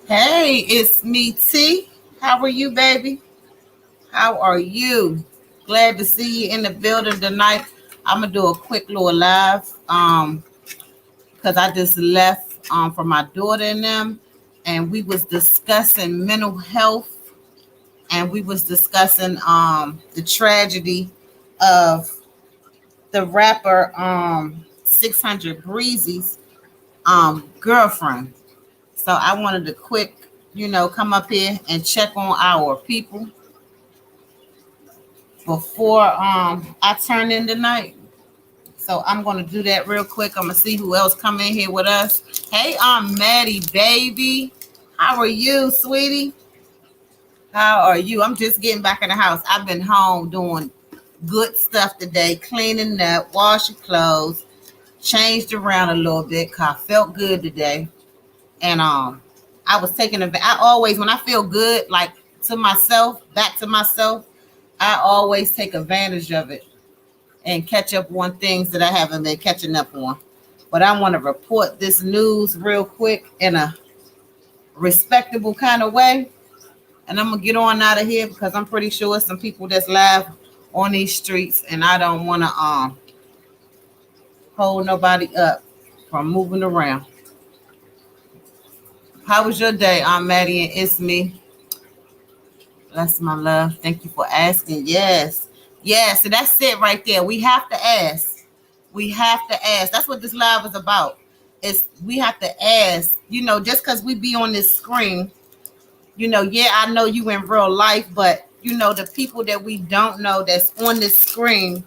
Hey, it's me, T. How are you, baby? How are you? Glad to see you in the building tonight. I'm gonna do a quick little live, because I just left for my daughter and them, and we was discussing mental health, and we was discussing the tragedy of the rapper 600 Breezy's girlfriend. So I wanted to quick, come up here and check on our people before I turn in tonight. So I'm gonna do that real quick. I'm gonna see who else come in here with us. Hey, I'm Maddie, baby. How are you, sweetie? How are you? I'm just getting back in the house. I've been home doing good stuff today, cleaning up, washing clothes, changed around a little bit. Cause I felt good today, and I was taking a. I always, when I feel good, like to myself, back to myself, I always take advantage of it and catch up on things that I haven't been catching up on. But I want to report this news real quick in a respectable kind of way. And I'm going to get on out of here because I'm pretty sure some people that's live on these streets, and I don't want to hold nobody up from moving around. How was your day, Aunt Maddie? And it's me. Bless my love. Thank you for asking. Yes. Yes. So that's it right there. We have to ask. We have to ask. That's what this live is about. Is we have to ask, just because we be on this screen, yeah, I know you in real life, but the people that we don't know that's on this screen,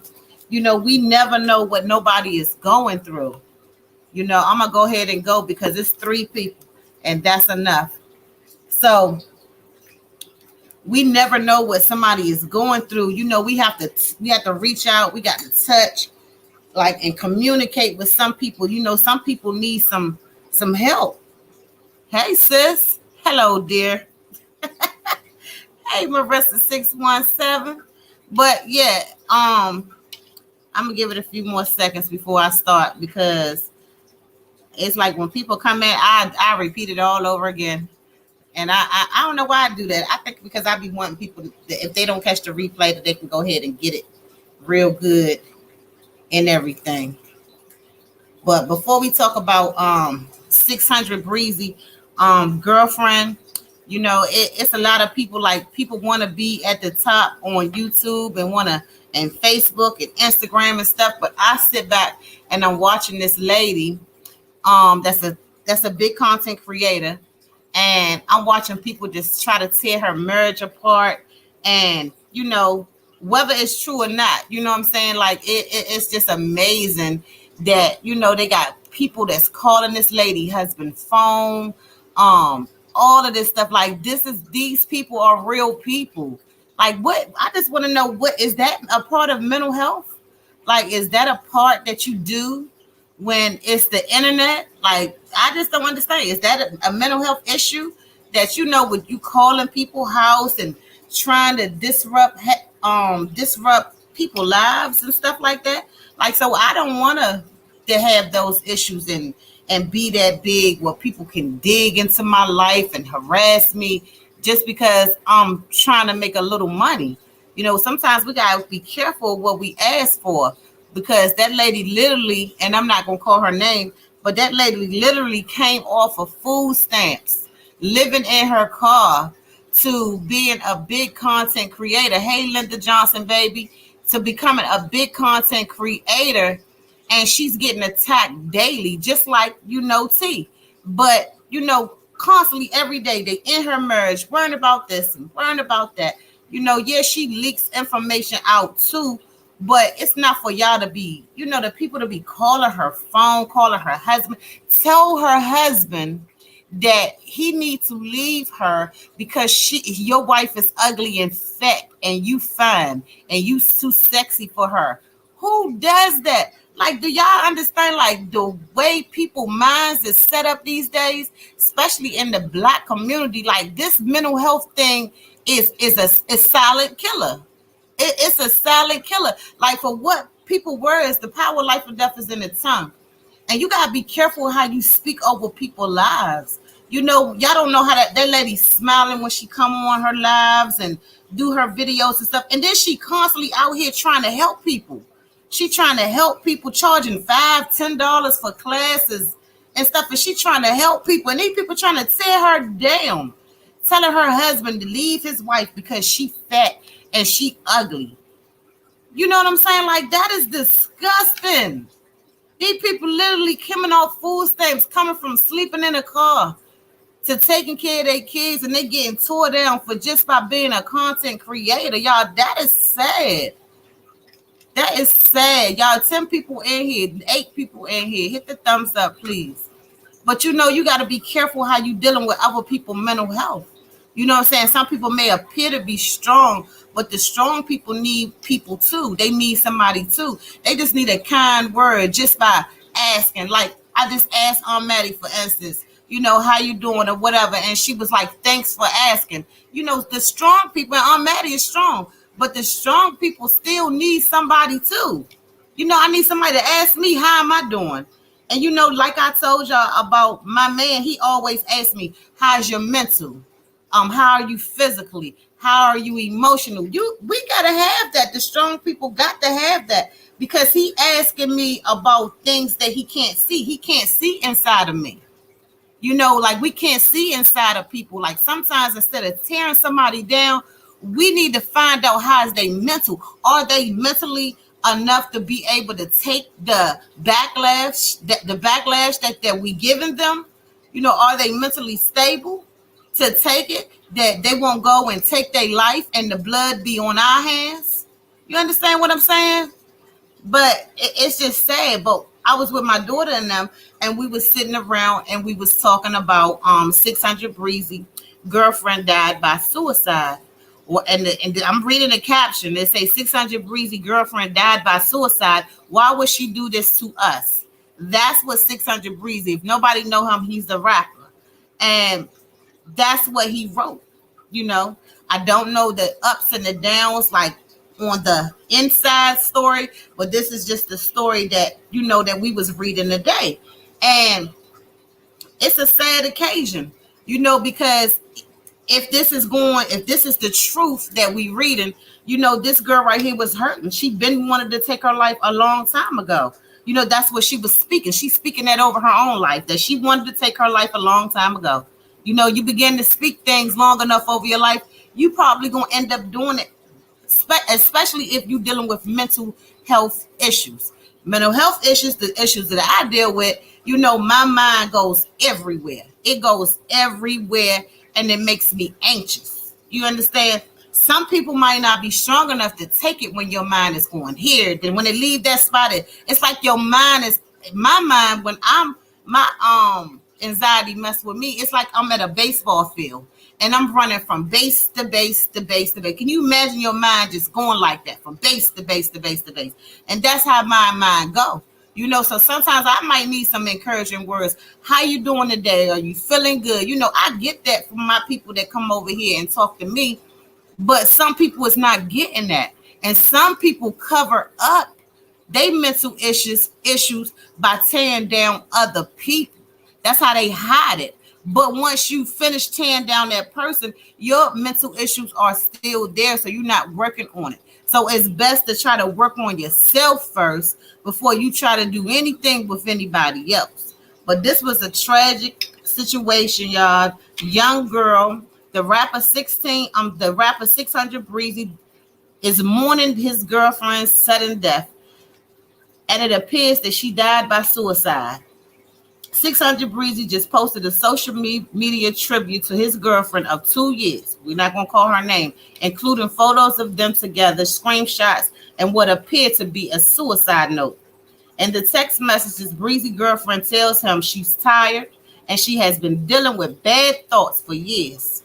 we never know what nobody is going through. I'm gonna go ahead and go because it's 3 people and that's enough. So we never know what somebody is going through. We have to reach out. We got to touch, like, and communicate with some people. Some people need some help. Hey, sis. Hello, dear. Hey, Marissa 617. But yeah, I'm gonna give it a few more seconds before I start because it's like when people come in, I repeat it all over again. And I don't know why I do that. I think because I be wanting people that if they don't catch the replay, that they can go ahead and get it real good and everything. But before we talk about 600 Breezy girlfriend, it's a lot of people, like, people want to be at the top on YouTube and Facebook and Instagram and stuff. But I sit back and I'm watching this lady that's a big content creator, and I'm watching people just try to tear her marriage apart, and whether it's true or not, what I'm saying, like it's just amazing that they got people that's calling this lady husband phone, all of this stuff. Like, these people are real people. Like, what, I just want to know, what is that a part of mental health? Like, is that a part that you do when it's the internet? Like, I just don't understand. Is that a mental health issue that with you calling people house and trying to disrupt disrupt people's lives and stuff like that. Like, so I don't want to have those issues and be that big where people can dig into my life and harass me just because I'm trying to make a little money. Sometimes we gotta be careful what we ask for, because that lady literally, and I'm not gonna call her name, but that lady literally came off of food stamps, living in her car, to being a big content creator. Hey, Linda Johnson, baby, to becoming a big content creator, and she's getting attacked daily, just like T. But constantly every day they in her marriage, worrying about this and worrying about that. Yeah, she leaks information out too, but it's not for y'all to be, the people to be calling her phone, calling her husband. Tell her husband that he needs to leave her because your wife is ugly and fat and you fine and you too sexy for her. Who does that? Like, do y'all understand, like, the way people minds is set up these days, especially in the Black community? Like, this mental health thing is a silent killer. It's a silent killer. Like, for what people words, the power of life and death is in the tongue. And you got to be careful how you speak over people's lives. Y'all don't know how that lady's smiling when she come on her lives and do her videos and stuff. And then she constantly out here trying to help people. She trying to help people, charging $5-10 for classes and stuff. And she trying to help people. And these people trying to tear her down, telling her husband to leave his wife because she fat and she ugly. You know what I'm saying? Like, that is disgusting. These people literally coming off food stamps, coming from sleeping in a car to taking care of their kids, and they getting tore down for just by being a content creator. Y'all, that is sad. That is sad. Y'all, 10 people in here, 8 people in here. Hit the thumbs up, please. But you got to be careful how you dealing with other people's mental health. You know what I'm saying? Some people may appear to be strong, but the strong people need people too. They need somebody too. They just need a kind word just by asking. Like, I just asked Aunt Maddie, for instance, how you doing or whatever. And she was like, thanks for asking. The strong people, and Aunt Maddie is strong, but the strong people still need somebody too. I need somebody to ask me, how am I doing? And like I told y'all about my man, he always asks me, how's your mental? How are you physically? How are you emotional? We gotta have that. The strong people got to have that, because he asking me about things that he can't see. He can't see inside of me. Like, we can't see inside of people. Like, sometimes instead of tearing somebody down, we need to find out how is they mental. Are they mentally enough to be able to take the backlash that we giving them? Are they mentally stable to take it, that they won't go and take their life and the blood be on our hands? You understand what I'm saying? But it's just sad. But I was with my daughter and them, and we was sitting around and we was talking about 600 Breezy girlfriend died by suicide. And I'm reading the caption. They say 600 Breezy girlfriend died by suicide. Why would she do this to us? That's what 600 Breezy. If nobody know him, he's a rapper, and that's what he wrote. I don't know the ups and the downs, like on the inside story, but this is just the story that that we was reading today. And it's a sad occasion, because if this is the truth that we reading, this girl right here was hurting. She been wanted to take her life a long time ago. That's what she was speaking. She's speaking that over her own life, that she wanted to take her life a long time ago. You begin to speak things long enough over your life, you probably gonna end up doing it, especially if you're dealing with mental health issues. Mental health issues, the issues that I deal with, my mind goes everywhere. It goes everywhere, and it makes me anxious. You understand? Some people might not be strong enough to take it when your mind is going here. Then when they leave that spot, it's like your mind is, my mind, when my anxiety mess with me, it's like I'm at a baseball field and I'm running from base to base to base to base. Can you imagine your mind just going like that from base to base to base to base? And that's how my mind go. So sometimes I might need some encouraging words. How you doing today? Are you feeling good? I get that from my people that come over here and talk to me. But some people is not getting that. And some people cover up they mental issues by tearing down other people. That's how they hide it. But once you finish tearing down that person, your mental issues are still there, so you're not working on it. So it's best to try to work on yourself first before you try to do anything with anybody else. But this was a tragic situation, y'all. Young girl, the rapper 600 Breezy is mourning his girlfriend's sudden death, and it appears that she died by suicide. 600 Breezy just posted a social media tribute to his girlfriend of 2 years. We're not going to call her name, including photos of them together, screenshots, and what appeared to be a suicide note. In the text messages, Breezy girlfriend tells him she's tired and she has been dealing with bad thoughts for years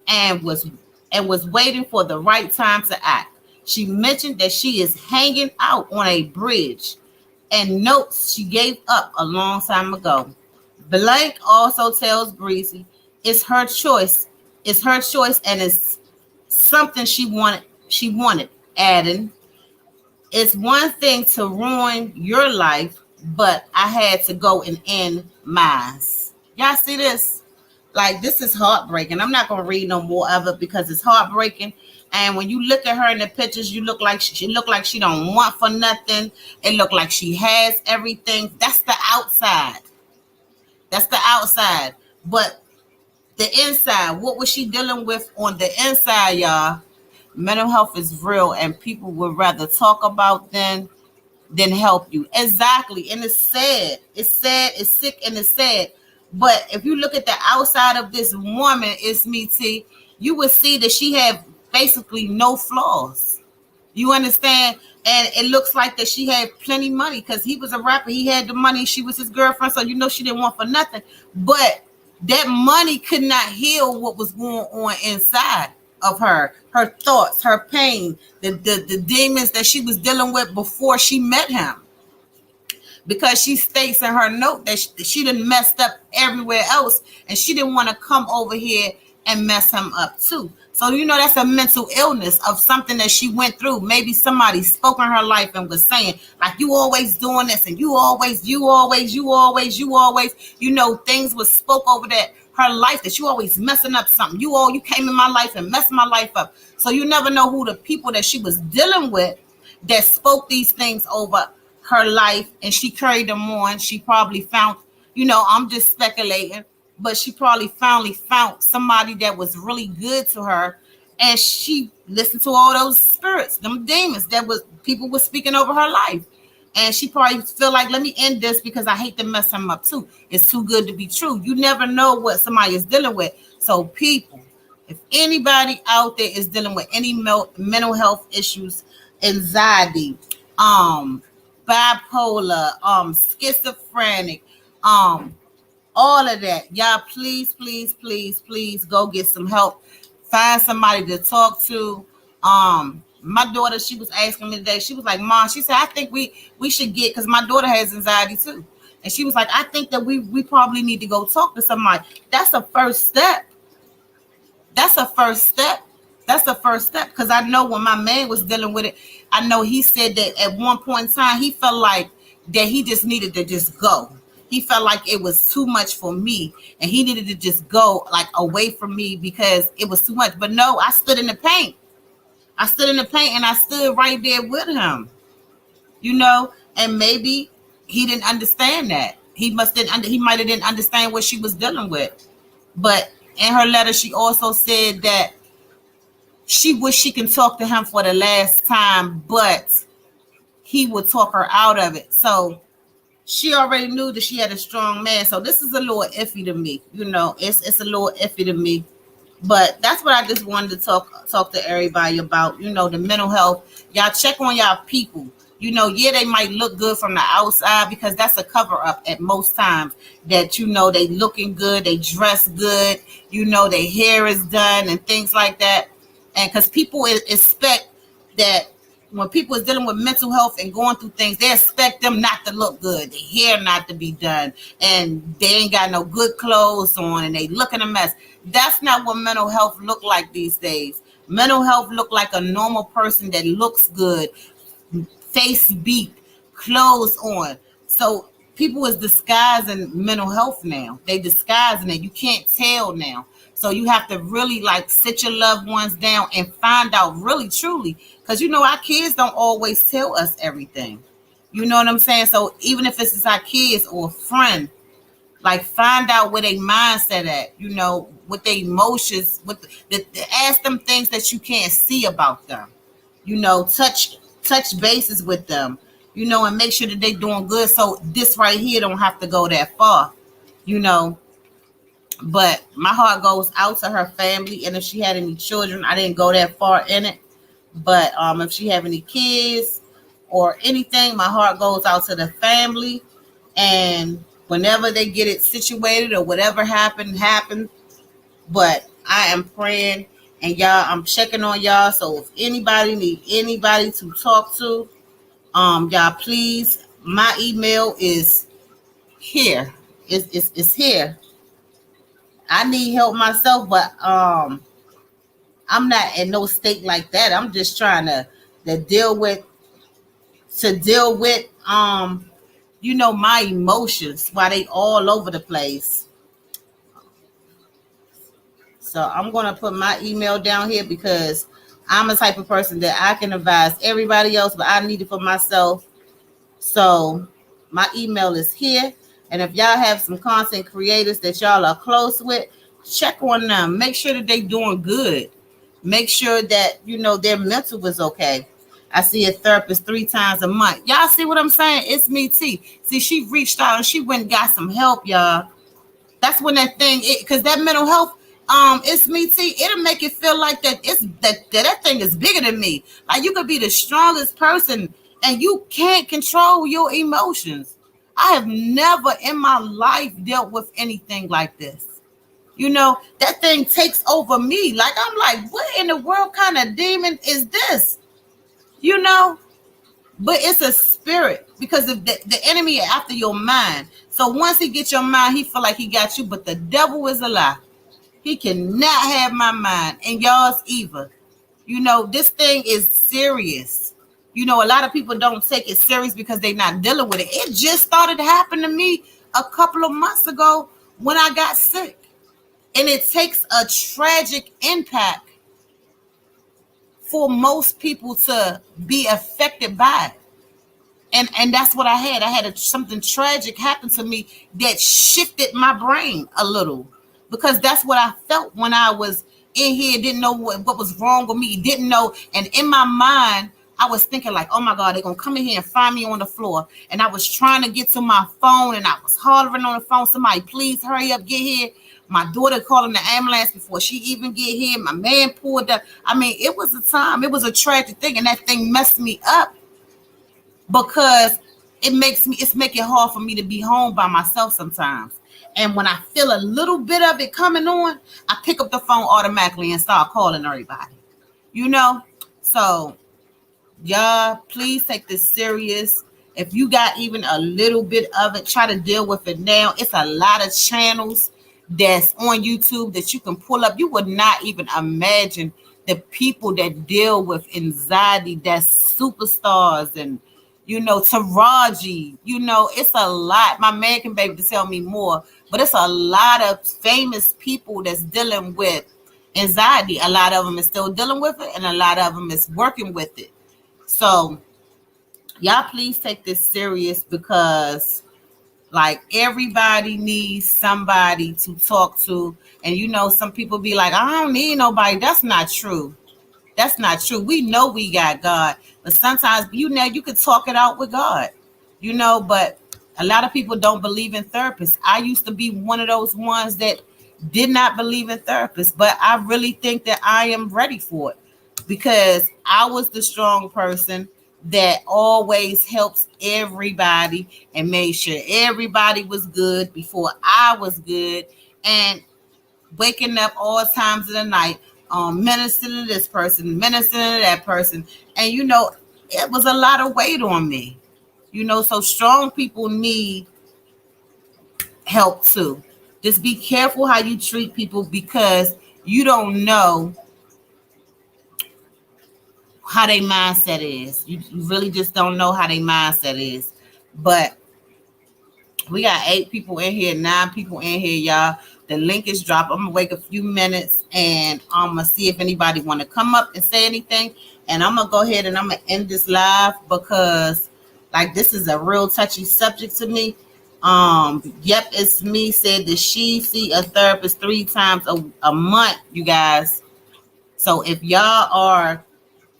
and was waiting for the right time to act. She mentioned that she is hanging out on a bridge and notes she gave up a long time ago. Blank also tells Breezy it's her choice. It's her choice and it's something she wanted. Adding, it's one thing to ruin your life, but I had to go and end mine. Y'all see this? Like, this is heartbreaking. I'm not gonna read no more of it because it's heartbreaking. And when you look at her in the pictures, you look like she look like she don't want for nothing. It look like she has everything. That's the outside. That's the outside. But the inside, what was she dealing with on the inside, y'all? Mental health is real, and people would rather talk about than help you. Exactly. And it's sad. It's sad. It's sick and it's sad. But if you look at the outside of this woman, it's me, T, you would see that she had basically no flaws. You understand? And it looks like that she had plenty money because he was a rapper. He had the money. She was his girlfriend. So, she didn't want for nothing. But that money could not heal what was going on inside of her thoughts, her pain, the demons that she was dealing with before she met him. Because she states in her note that she done messed up everywhere else and she didn't want to come over here and mess him up too. So, that's a mental illness of something that she went through. Maybe somebody spoke in her life and was saying, like, you always doing this and you always, things was spoke over that her life that you always messing up something. You came in my life and messed my life up. So you never know who the people that she was dealing with that spoke these things over her life and she carried them on. She probably found, I'm just speculating, but she probably finally found somebody that was really good to her, and she listened to all those spirits, them demons that was people were speaking over her life, and she probably feel like, let me end this because I hate to mess him up too. It's too good to be true. You never know what somebody is dealing with. So people, if anybody out there is dealing with any mental health issues, anxiety, bipolar, schizophrenic, all of that, y'all, please go get some help. Find somebody to talk to. My daughter, she was asking me today, she was like, Mom, she said, I think we should get, because my daughter has anxiety too, and she was like, I think that we probably need to go talk to somebody. That's a first step. That's a first step. Because I know when my man was dealing with it, I know he said that at one point in time, he felt like that he just needed to just go. He felt like it was too much for me and he needed to just go like away from me because it was too much. But no, I stood in the paint. And I stood right there with him, and maybe he didn't understand that. He might have didn't understand what she was dealing with. But in her letter, she also said that she wished she can talk to him for the last time, but he would talk her out of it. So she already knew that she had a strong man. So this is a little iffy to me. It's a little iffy to me. But that's what I just wanted to talk to everybody about, the mental health. Y'all check on y'all people. They might look good from the outside because that's a cover up at most times that, they looking good, they dress good, their hair is done and things like that. And because people expect that when people is dealing with mental health and going through things, they expect them not to look good, their hair not to be done, and they ain't got no good clothes on and they looking a mess. That's not what mental health look like these days. Mental health look like a normal person that looks good, face beat, clothes on. So people is disguising mental health now. They disguising it. You can't tell now. So you have to really like sit your loved ones down and find out really truly. Because our kids don't always tell us everything. You know what I'm saying? So even if it's our kids or a friend, like find out where they mindset at, what their emotions, ask them things that you can't see about them. Touch bases with them, and make sure that they doing good. So this right here don't have to go that far, you know. But my heart goes out to her family, and if she had any children, I didn't go that far in it. But if she have any kids or anything, my heart goes out to the family. And whenever they get it situated or whatever happened. But I am praying, and y'all, I'm checking on y'all. So if anybody need anybody to talk to, y'all please, my email is here. It's here. I need help myself, but I'm not in no state like that. I'm just trying to deal with my emotions while they all over the place. So I'm gonna put my email down here because I'm a type of person that I can advise everybody else, but I need it for myself. So my email is here. And if y'all have some content creators that y'all are close with, check on them. Make sure that they doing good. Make sure that, their mental is okay. I see a therapist 3 times a month. Y'all see what I'm saying? It's me, T. See, she reached out and she went and got some help, y'all. That's when that thing, because that mental health, it's me, T. It'll make it feel like that that thing is bigger than me. Like you could be the strongest person and you can't control your emotions. I have never in my life dealt with anything like this. That thing takes over me. Like I'm like, what in the world kind of demon is this? But it's a spirit because if the enemy is after your mind. So once he gets your mind, he feel like he got you. But the devil is a lie. He cannot have my mind and yours either. This thing is serious. A lot of people don't take it serious because they're not dealing with it. It just started to happen to me a couple of months ago when I got sick. And it takes a tragic impact for most people to be affected by it. And that's what I had. I had something tragic happen to me that shifted my brain a little because that's what I felt when I was in here, didn't know what was wrong with me, didn't know. And in my mind, I was thinking like, oh my God, they're going to come in here and find me on the floor. And I was trying to get to my phone and I was hollering on the phone, somebody please hurry up, get here. My daughter calling the ambulance before she even get here. My man pulled up. I mean, it was a time, it was a tragic thing. And that thing messed me up because it's making it hard for me to be home by myself sometimes. And when I feel a little bit of it coming on, I pick up the phone automatically and start calling everybody. So y'all, please take this serious. If you got even a little bit of it, try to deal with it now. It's a lot of channels that's on YouTube that you can pull up. You would not even imagine the people that deal with anxiety, that's superstars and Taraji, it's a lot. My man can be able to tell me more, but it's a lot of famous people that's dealing with anxiety. A lot of them is still dealing with it, and a lot of them is working with it. So y'all please take this serious because like everybody needs somebody to talk to. And some people be like, I don't need nobody. That's not true. That's not true. We know we got God, but sometimes you can talk it out with God, but a lot of people don't believe in therapists. I used to be one of those ones that did not believe in therapists, but I really think that I am ready for it because I was the strong person that always helps everybody and made sure everybody was good before I was good, and waking up all times of the night, ministering to this person, ministering to that person. And, it was a lot of weight on me, so strong people need help too. Just be careful how you treat people because you don't know how their mindset is. You really just don't know how their mindset is. But we got 8 people in here, 9 people in here, y'all. The link is dropped. I'm gonna wait a few minutes and I'm gonna see if anybody want to come up and say anything. And I'm gonna go ahead and I'm gonna end this live because, like, this is a real touchy subject to me. Yep, it's me. Said that she see a therapist 3 times a month, you guys. So if y'all are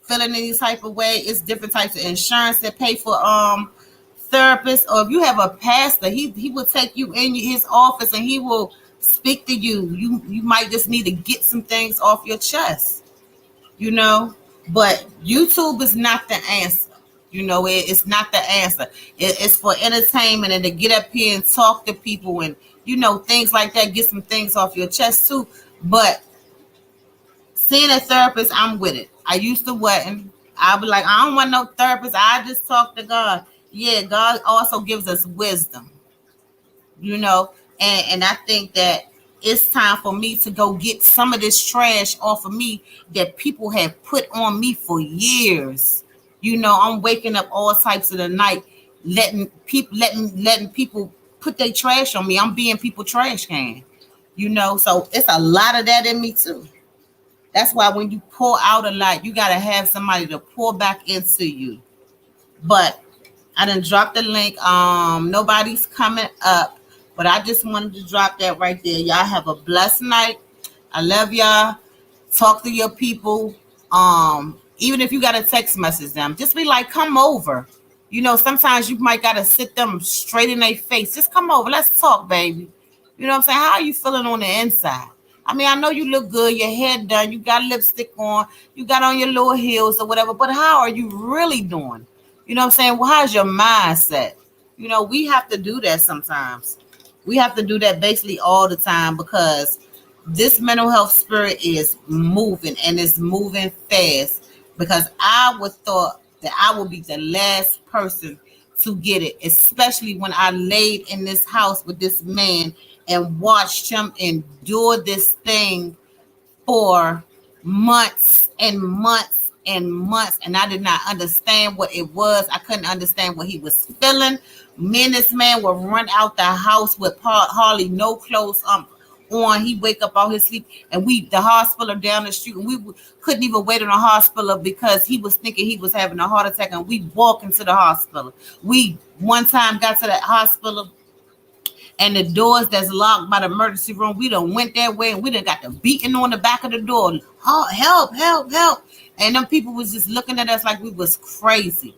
feeling any type of way, it's different types of insurance that pay for therapist, or if you have a pastor, he will take you in his office and he will speak to you. You might just need to get some things off your chest, you know. But YouTube is not the answer. You know, it's not the answer. It's for entertainment and to get up here and talk to people and, you know, things like that. Get some things off your chest too. But seeing a therapist, I'm with it. I used to wasn't. I'll be like, I don't want no therapist. I just talk to God. Yeah, God also gives us wisdom, you know, and I think that it's time for me to go get some of this trash off of me that people have put on me for years. You know, I'm waking up all types of the night, letting people put their trash on me. I'm being people trash can, you know, so it's a lot of that in me too. That's why when you pour out a lot, you got to have somebody to pour back into you. But I done dropped the link. Nobody's coming up, but I just wanted to drop that right there. Y'all have a blessed night. I love y'all. Talk to your people. Even if you got a text message them, just be like, come over. You know, sometimes you might got to sit them straight in their face. Just come over. Let's talk, baby. You know what I'm saying? How are you feeling on the inside? I mean, I know you look good, your hair done, you got lipstick on, you got on your little heels or whatever, but how are you really doing? You know what I'm saying? Well, how's your mindset? You know, we have to do that sometimes. We have to do that basically all the time because this mental health spirit is moving and it's moving fast. Because I would thought that I would be the last person to get it, especially when I laid in this house with this man and watched him endure this thing for months and months and months, and I did not understand what it was. I couldn't understand what he was feeling. Me and this man would run out the house with hardly no clothes on. He wake up out his sleep, and the hospital down the street, and we couldn't even wait in the hospital because he was thinking he was having a heart attack, and we walk into the hospital. We one time got to that hospital, and the doors that's locked by the emergency room, we done went that way and we done got the beating on the back of the door. Oh, help, help, help. And them people was just looking at us like we was crazy.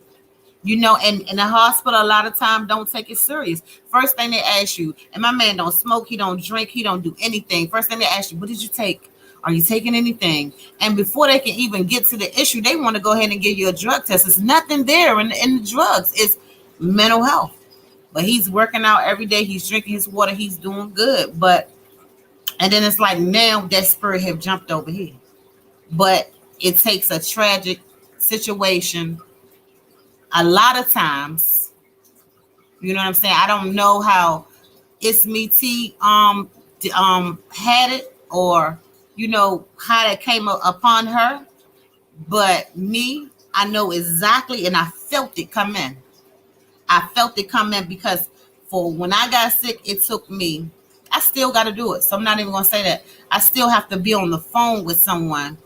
You know, and in the hospital, a lot of times don't take it serious. First thing they ask you, and my man don't smoke, he don't drink, he don't do anything. First thing they ask you, what did you take? Are you taking anything? And before they can even get to the issue, they want to go ahead and give you a drug test. There's nothing there in the drugs. It's mental health. But he's working out every day. He's drinking his water. He's doing good. And then it's like now that spirit have jumped over here. But it takes a tragic situation a lot of times. You know what I'm saying? I don't know how It's Me T had it, or you know how that came upon her. But me, I know exactly, and I felt it come in. I felt it come in because for when I got sick, it took me. I still got to do it. So I'm not even going to say that. I still have to be on the phone with someone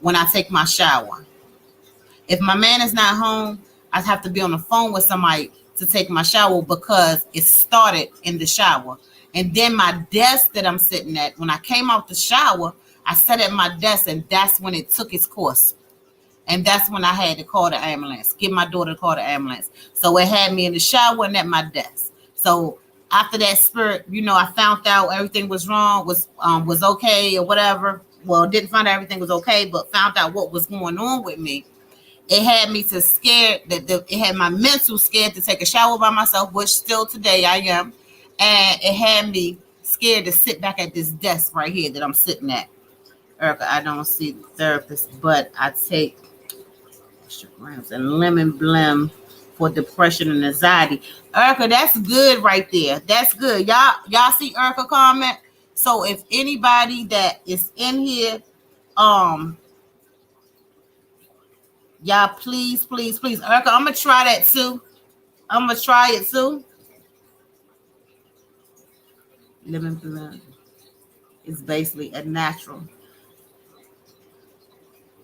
when I take my shower. If my man is not home, I have to be on the phone with somebody to take my shower because it started in the shower. And then my desk that I'm sitting at, when I came out the shower, I sat at my desk and that's when it took its course. And that's when I had to call the ambulance, get my daughter to call the ambulance. So it had me in the shower and at my desk. So after that spirit, you know, I found out everything was wrong, was okay or whatever. Well, didn't find out everything was okay, but found out what was going on with me. It had me to scared it had my mental scared to take a shower by myself, which still today I am. And it had me scared to sit back at this desk right here that I'm sitting at. Erica, I don't see the therapist, but I take and lemon blem for depression and anxiety. Erica, that's good right there. That's good. Y'all see Erica comment? So if anybody that is in here, Y'all, please, please, please. Erica, I'm gonna try that too. I'm gonna try it too. Living blood is basically a natural.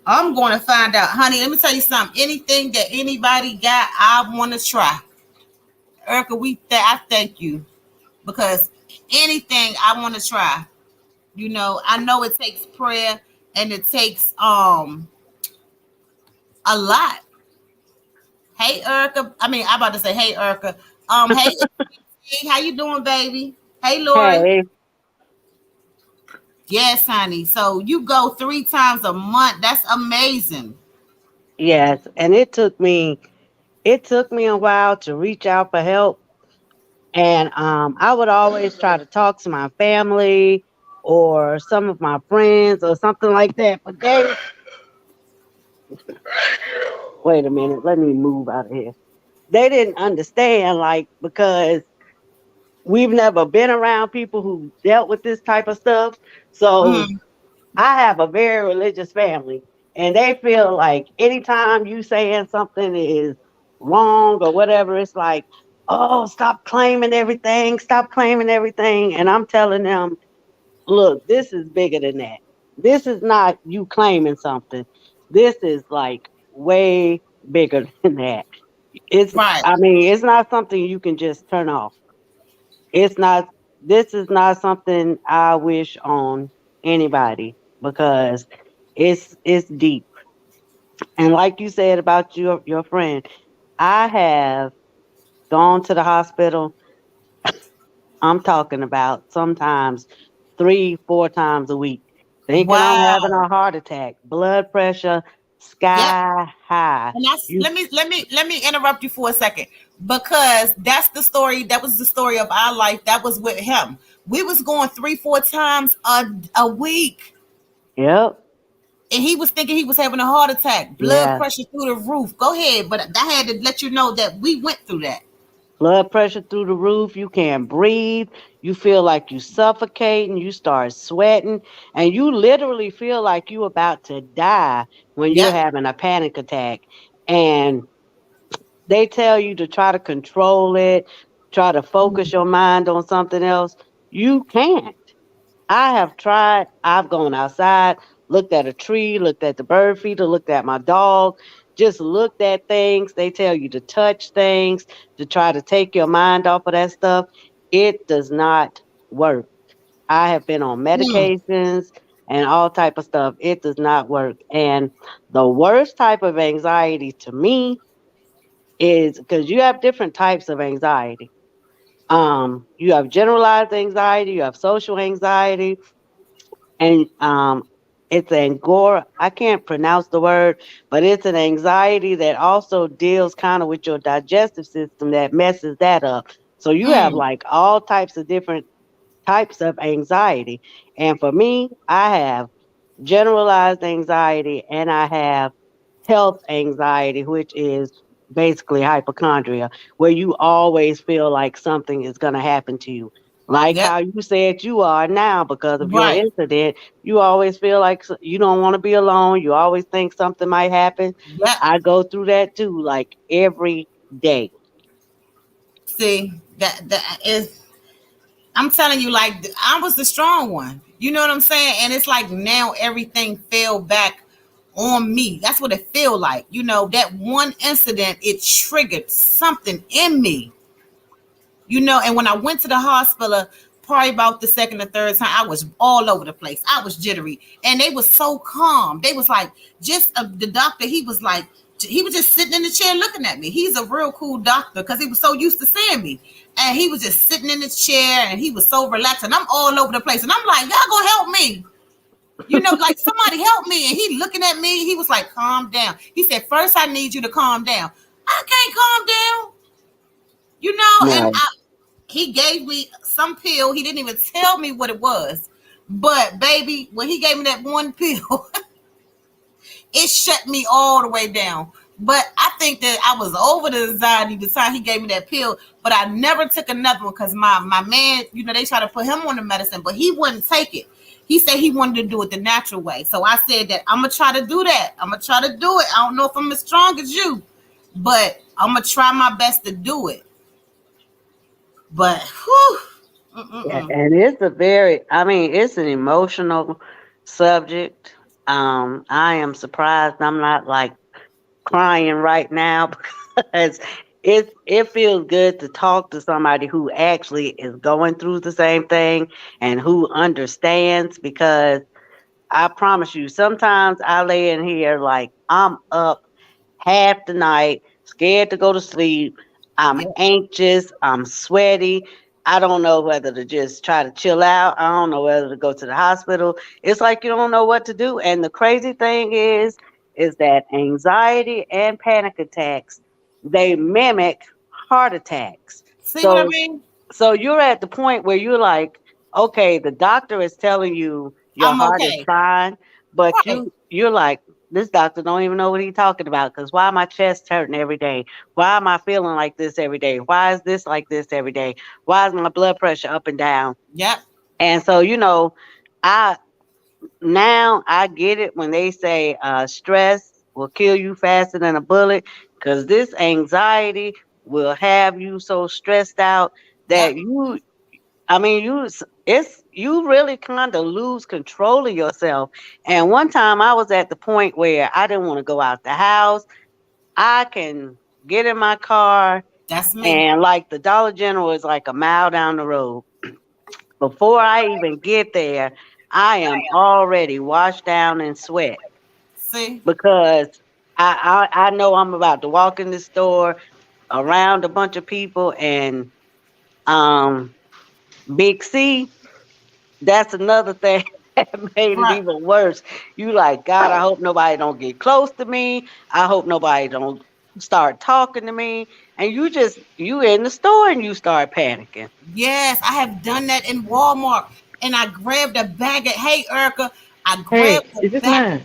I'm going to find out, honey. Let me tell you something. Anything that anybody got, I want to try. Erica, I thank you because anything I want to try. I know it takes prayer and it takes a lot. Hey Erica, I mean I'm about to say hey Erica. Hey, hey, how you doing, baby? Hey Lori. Hey, Yes, honey. So you go 3 times a month. That's amazing. yes, and it took me a while to reach out for help, and I would always try to talk to my family or some of my friends or something like that. But they wait a minute, let me move out of here. They didn't understand, like, because we've never been around people who dealt with this type of stuff. So Mm, I have a very religious family, and they feel like anytime you saying something is wrong or whatever, it's like, oh, stop claiming everything. And I'm telling them, look, this is bigger than that. This is not you claiming something. This is like way bigger than that. right. I mean, it's not something you can just turn off. It's not, this is not something I wish on anybody because it's deep. And like you said about your friend, I have gone to the hospital. I'm talking about sometimes 3, 4 times a week, thinking I'm having Wow. a heart attack, blood pressure Yep. sky high. And that's You let me interrupt you for a second because that's the story. That was the story of our life. That was with him. We was going 3, 4 times a week, yep, and he was thinking he was having a heart attack, blood yeah. pressure through the roof. Go ahead, but I had to let you know that we went through that. Blood pressure through the roof. You can't breathe. You feel like you suffocating. You start sweating, and you literally feel like you about to die when you're Yep. having a panic attack. And they tell you to try to control it, try to focus your mind on something else. You can't. I have tried. I've gone outside, looked at a tree, looked at the bird feeder, looked at my dog, just looked at things. They tell you to touch things to try to take your mind off of that stuff. It does not work. I have been on Mm, medications and all type of stuff. It does not work. And the worst type of anxiety to me is because you have different types of anxiety. You have generalized anxiety, you have social anxiety, and it's angora. I can't pronounce the word, but it's an anxiety that also deals kind of with your digestive system that messes that up. So you have mm. like all types of different types of anxiety. And for me, I have generalized anxiety and I have health anxiety, which is basically hypochondria, where you always feel like something is going to happen to you. Like Yep. how you said you are now because of your Right. incident, you always feel like you don't want to be alone. You always think something might happen. Yep. I go through that too, like every day. See, that is I'm telling you, like I was the strong one. You know what I'm saying? And it's like now everything fell back on me. That's what it feel like. That one incident, it triggered something in me. And when I went to the hospital, probably about the second or third time, I was all over the place. I was jittery, and they was so calm. They was like, just the doctor. He was just sitting in the chair looking at me. He's a real cool doctor because he was so used to seeing me, and he was just sitting in the chair, and he was so relaxed, and I'm all over the place, and I'm like, y'all gonna help me? Like somebody help me. And he looking at me. He was like, calm down. He said, first I need you to calm down. I can't calm down. And No, he gave me some pill. He didn't even tell me what it was. But baby, when he gave me that one pill, it shut me all the way down. But I think that I was over the anxiety the time he gave me that pill. But I never took another one because my man, they tried to put him on the medicine, but he wouldn't take it. He said he wanted to do it the natural way. So I said that I'm gonna try to do that. I'm gonna try to do it. I don't know if I'm as strong as you, but I'm gonna try my best to do it. But whew, Yeah, mm-mm-mm. and it's a very, I mean, it's an emotional subject. I am surprised I'm not like crying right now because it feels good to talk to somebody who actually is going through the same thing and who understands, because I promise you, sometimes I lay in here like I'm up half the night, scared to go to sleep. I'm Yeah, anxious. I'm sweaty. I don't know whether to just try to chill out. I don't know whether to go to the hospital. It's like you don't know what to do. And the crazy thing is that anxiety and panic attacks, they mimic heart attacks. see what I So mean? so you're at the point where you're like, okay, the doctor is telling you your I'm heart is okay. fine, but Right. you're like, this doctor don't even know what he's talking about. Because why my chest hurting every day? Why am I feeling like this every day? Why is this like this every day? Why is my blood pressure up and down? Yep. And so, I now I get it when they say stress will kill you faster than a bullet, because this anxiety will have you so stressed out Yep. that I mean, you really kind of lose control of yourself. And one time I was at the point where I didn't want to go out the house. I can get in my car, That's me. and like the Dollar General is like a mile down the road. Before I even get there, I am already washed down in sweat See? because I know I'm about to walk in the store around a bunch of people, and um Big C, that's another thing that made it Right. even worse. You like, God, I hope nobody don't get close to me. I hope nobody don't start talking to me. And you in the store and you start panicking. Yes, I have done that in Walmart. And I grabbed a bag of, hey, Erica, I Hey, grabbed a is this bag, mine?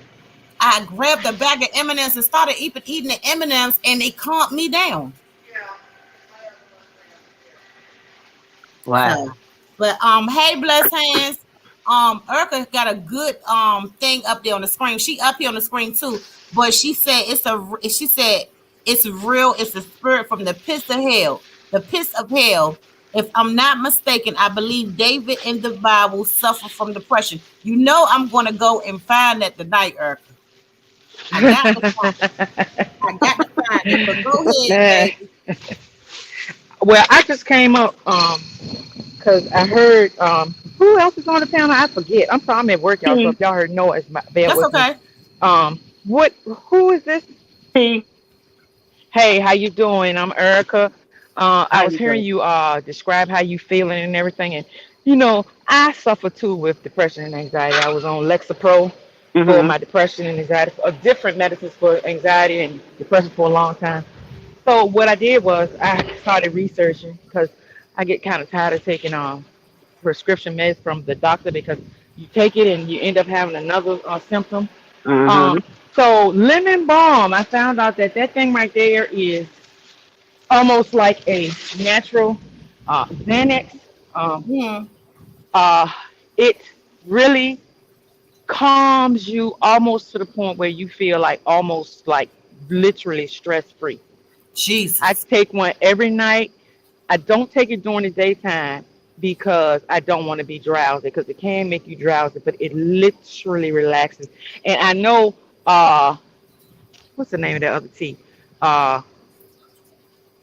I grabbed a bag of M&Ms and started eating the M&Ms, and they calmed me down. So, Wow. but hey, bless hands. Erica got a good thing up there on the screen. She up here on the screen too, but she said it's real. It's a spirit from the pits of hell. The pits of hell. If I'm not mistaken, I believe David in the Bible suffered from depression. You know, I'm going to go and find that tonight, Erica. I got to find it. I got to find it. But go ahead, Nah. baby. Well, I just came up because I heard who else is on the panel? I forget. I'm sorry, I'm at work, y'all. So P, if y'all heard noise, bear That's with me. okay. What? Who is this? P, Hey, how you doing? I'm Erica. I how was you hearing doing? you describe how you feeling and everything, and I suffer too with depression and anxiety. I was on Lexapro for Mm-hmm. my depression and anxiety, different medicines for anxiety and depression for a long time. So what I did was I started researching because I get kind of tired of taking prescription meds from the doctor because you take it and you end up having another symptom. Mm-hmm. Um, so lemon balm, I found out that that thing right there is almost like a natural Xanax. Um, Hmm. uh, it really calms you almost to the point where you feel like almost like literally stress free. I Jesus. take one every night. I don't take it during the daytime because I don't want to be drowsy because it can make you drowsy, but it literally relaxes. And I know what's the name of that other tea? Uh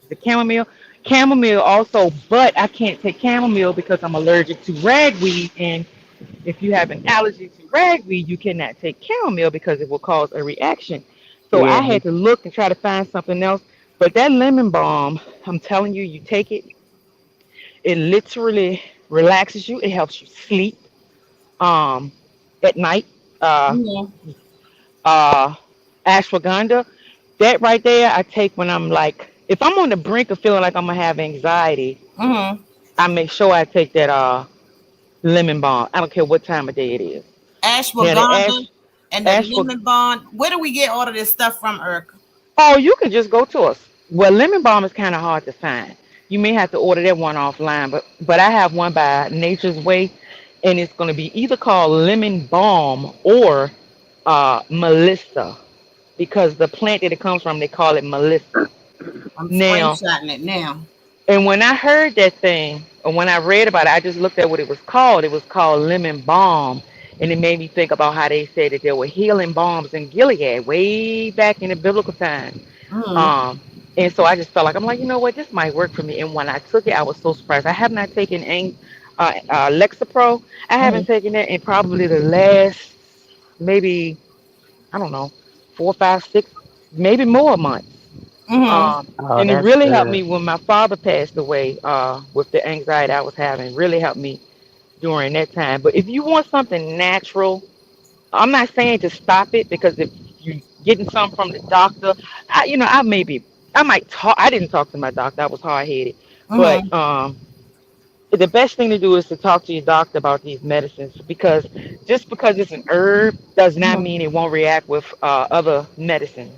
the chamomile. Chamomile also, but I can't take chamomile because I'm allergic to ragweed, and if you have an allergy to ragweed, you cannot take chamomile because it will cause a reaction. So Yeah. I had to look and try to find something else. But that lemon balm, I'm telling you, you take it, it literally relaxes you. It helps you sleep um, at night. Uh, Hmm. uh, ashwagandha, that right there, I take when I'm like, if I'm on the brink of feeling like I'm gonna have anxiety, Hmm. I make sure I take that lemon balm. I don't care what time of day it is. Now the Ashwagandha and the ashwagandha. lemon bond. Where do we get all of this stuff from, Erica? Oh, you can just go to us. Well, lemon balm is kind of hard to find. You may have to order that one offline, but I have one by Nature's Way. and it's going to be either called lemon balm or Melissa, because the plant that it comes from, they call it Melissa. I'm Now, screenshotting it now. and when I heard that thing, or when I read about it, I just looked at what it was called. It was called lemon balm. And it made me think about how they said that there were healing balms in Gilead way back in the biblical time. Mm. Um, and so I just felt like, I'm like, you know what, this might work for me. And when I took it, I was so surprised. I have not taken Lexapro. I haven't Mm. taken it in probably the last, maybe, I don't know, 4, 5, 6, maybe more months. Mm. Oh, And it that's really helped good. me when my father passed away, with the anxiety I was having. It really helped me during that time. But if you want something natural, I'm not saying to stop it, because if you getting something from the doctor, I might talk. I didn't talk to my doctor. I was hard headed. But Mm. the best thing to do is to talk to your doctor about these medicines, because just because it's an herb does not Mm. mean it won't react with other medicines.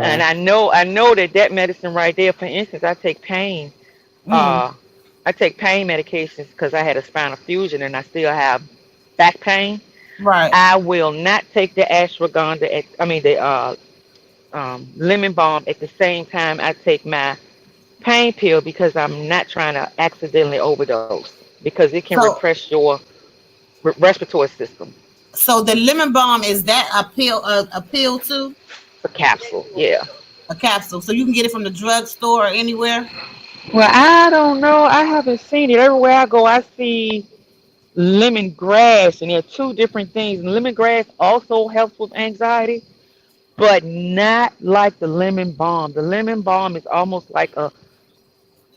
And Yeah. I know that that medicine right there, for instance, Mm. uh, I take pain medications because I had a spinal fusion and I still have back pain. Right. I will not take the ashwagandha, the lemon balm at the same time I take my pain pill, because I'm not trying to accidentally overdose, because it can So repress your respiratory system. so the lemon balm, is that a pill, a pill too? A capsule, yeah. A capsule. So you can get it from the drugstore or anywhere? Well, I don't know. I haven't seen it. Everywhere I go, I see lemongrass, and there are two different things. And lemongrass also helps with anxiety, but not like the lemon balm. The lemon balm is almost like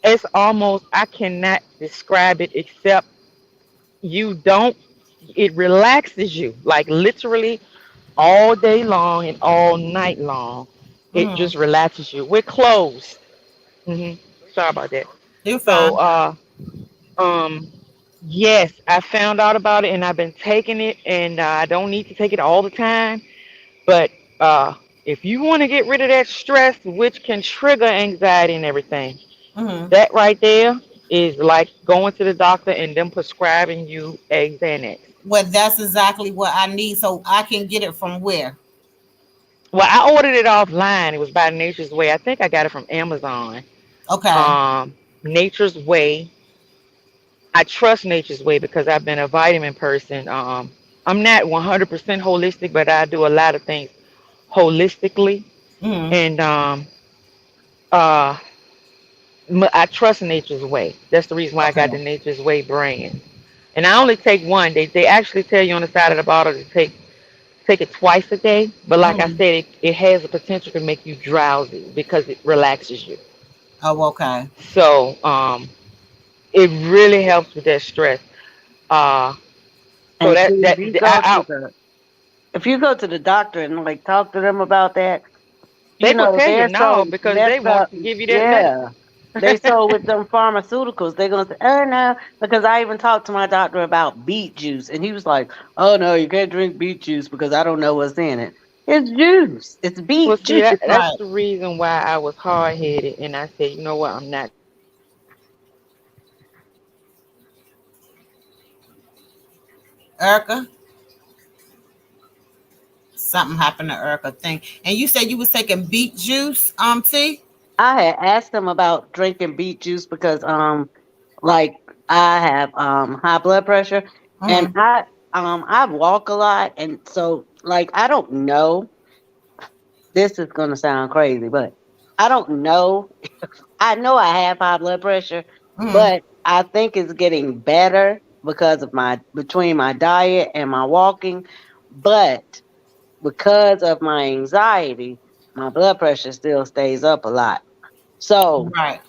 it's almost, I cannot describe it except you don't, it relaxes you, like literally all day long and all night long. It Mm. just relaxes you. We're closed. hmm Sorry about that. You're So, fine. um, yes, I found out about it and I've been taking it, and I don't need to take it all the time. But uh, if you want to get rid of that stress, which can trigger anxiety and everything, Mm. that right there is like going to the doctor and them prescribing you a Xanax. Well, that's exactly what I need. So I can get it from where? Well, I ordered it offline. It was by Nature's Way. I think I got it from Amazon. Okay. Um, Nature's Way. I trust Nature's Way because I've been a vitamin person. I'm not 100% holistic, but I do a lot of things holistically. Mm. And uh, I trust Nature's Way. That's the reason why I got the Okay. Nature's Way brand. And I only take one. They actually tell you on the side of the bottle to take it twice a day. But like I Mm. said, it has the potential to make you drowsy because it relaxes you. Oh, okay. So it really helps with that stress. Uh, so And see, that that if you go to the doctor and like talk to them about that, they will tell you they're no so because they messed want up. to give you that Yeah. medicine. They so with them pharmaceuticals, they're gonna say, oh no, because I even talked to my doctor about beet juice and he was like, oh no, you can't drink beet juice because I don't know what's in it. It's juice. It's Well, beet see, juice. that's Right. the reason why I was hard headed, and I said, you know what, I'm not gonna take it. Erica, something happened to Erica thing. And you said you was taking beet juice, T? I had asked him about drinking beet juice because like I have high blood pressure and Mm-hmm. I walk a lot and so like I don't know, this is gonna sound crazy, but I don't know. I know I have high blood pressure, Mm-hmm. but I think it's getting better because of my between my diet and my walking. But because of my anxiety, my blood pressure still stays up a lot. So, Right.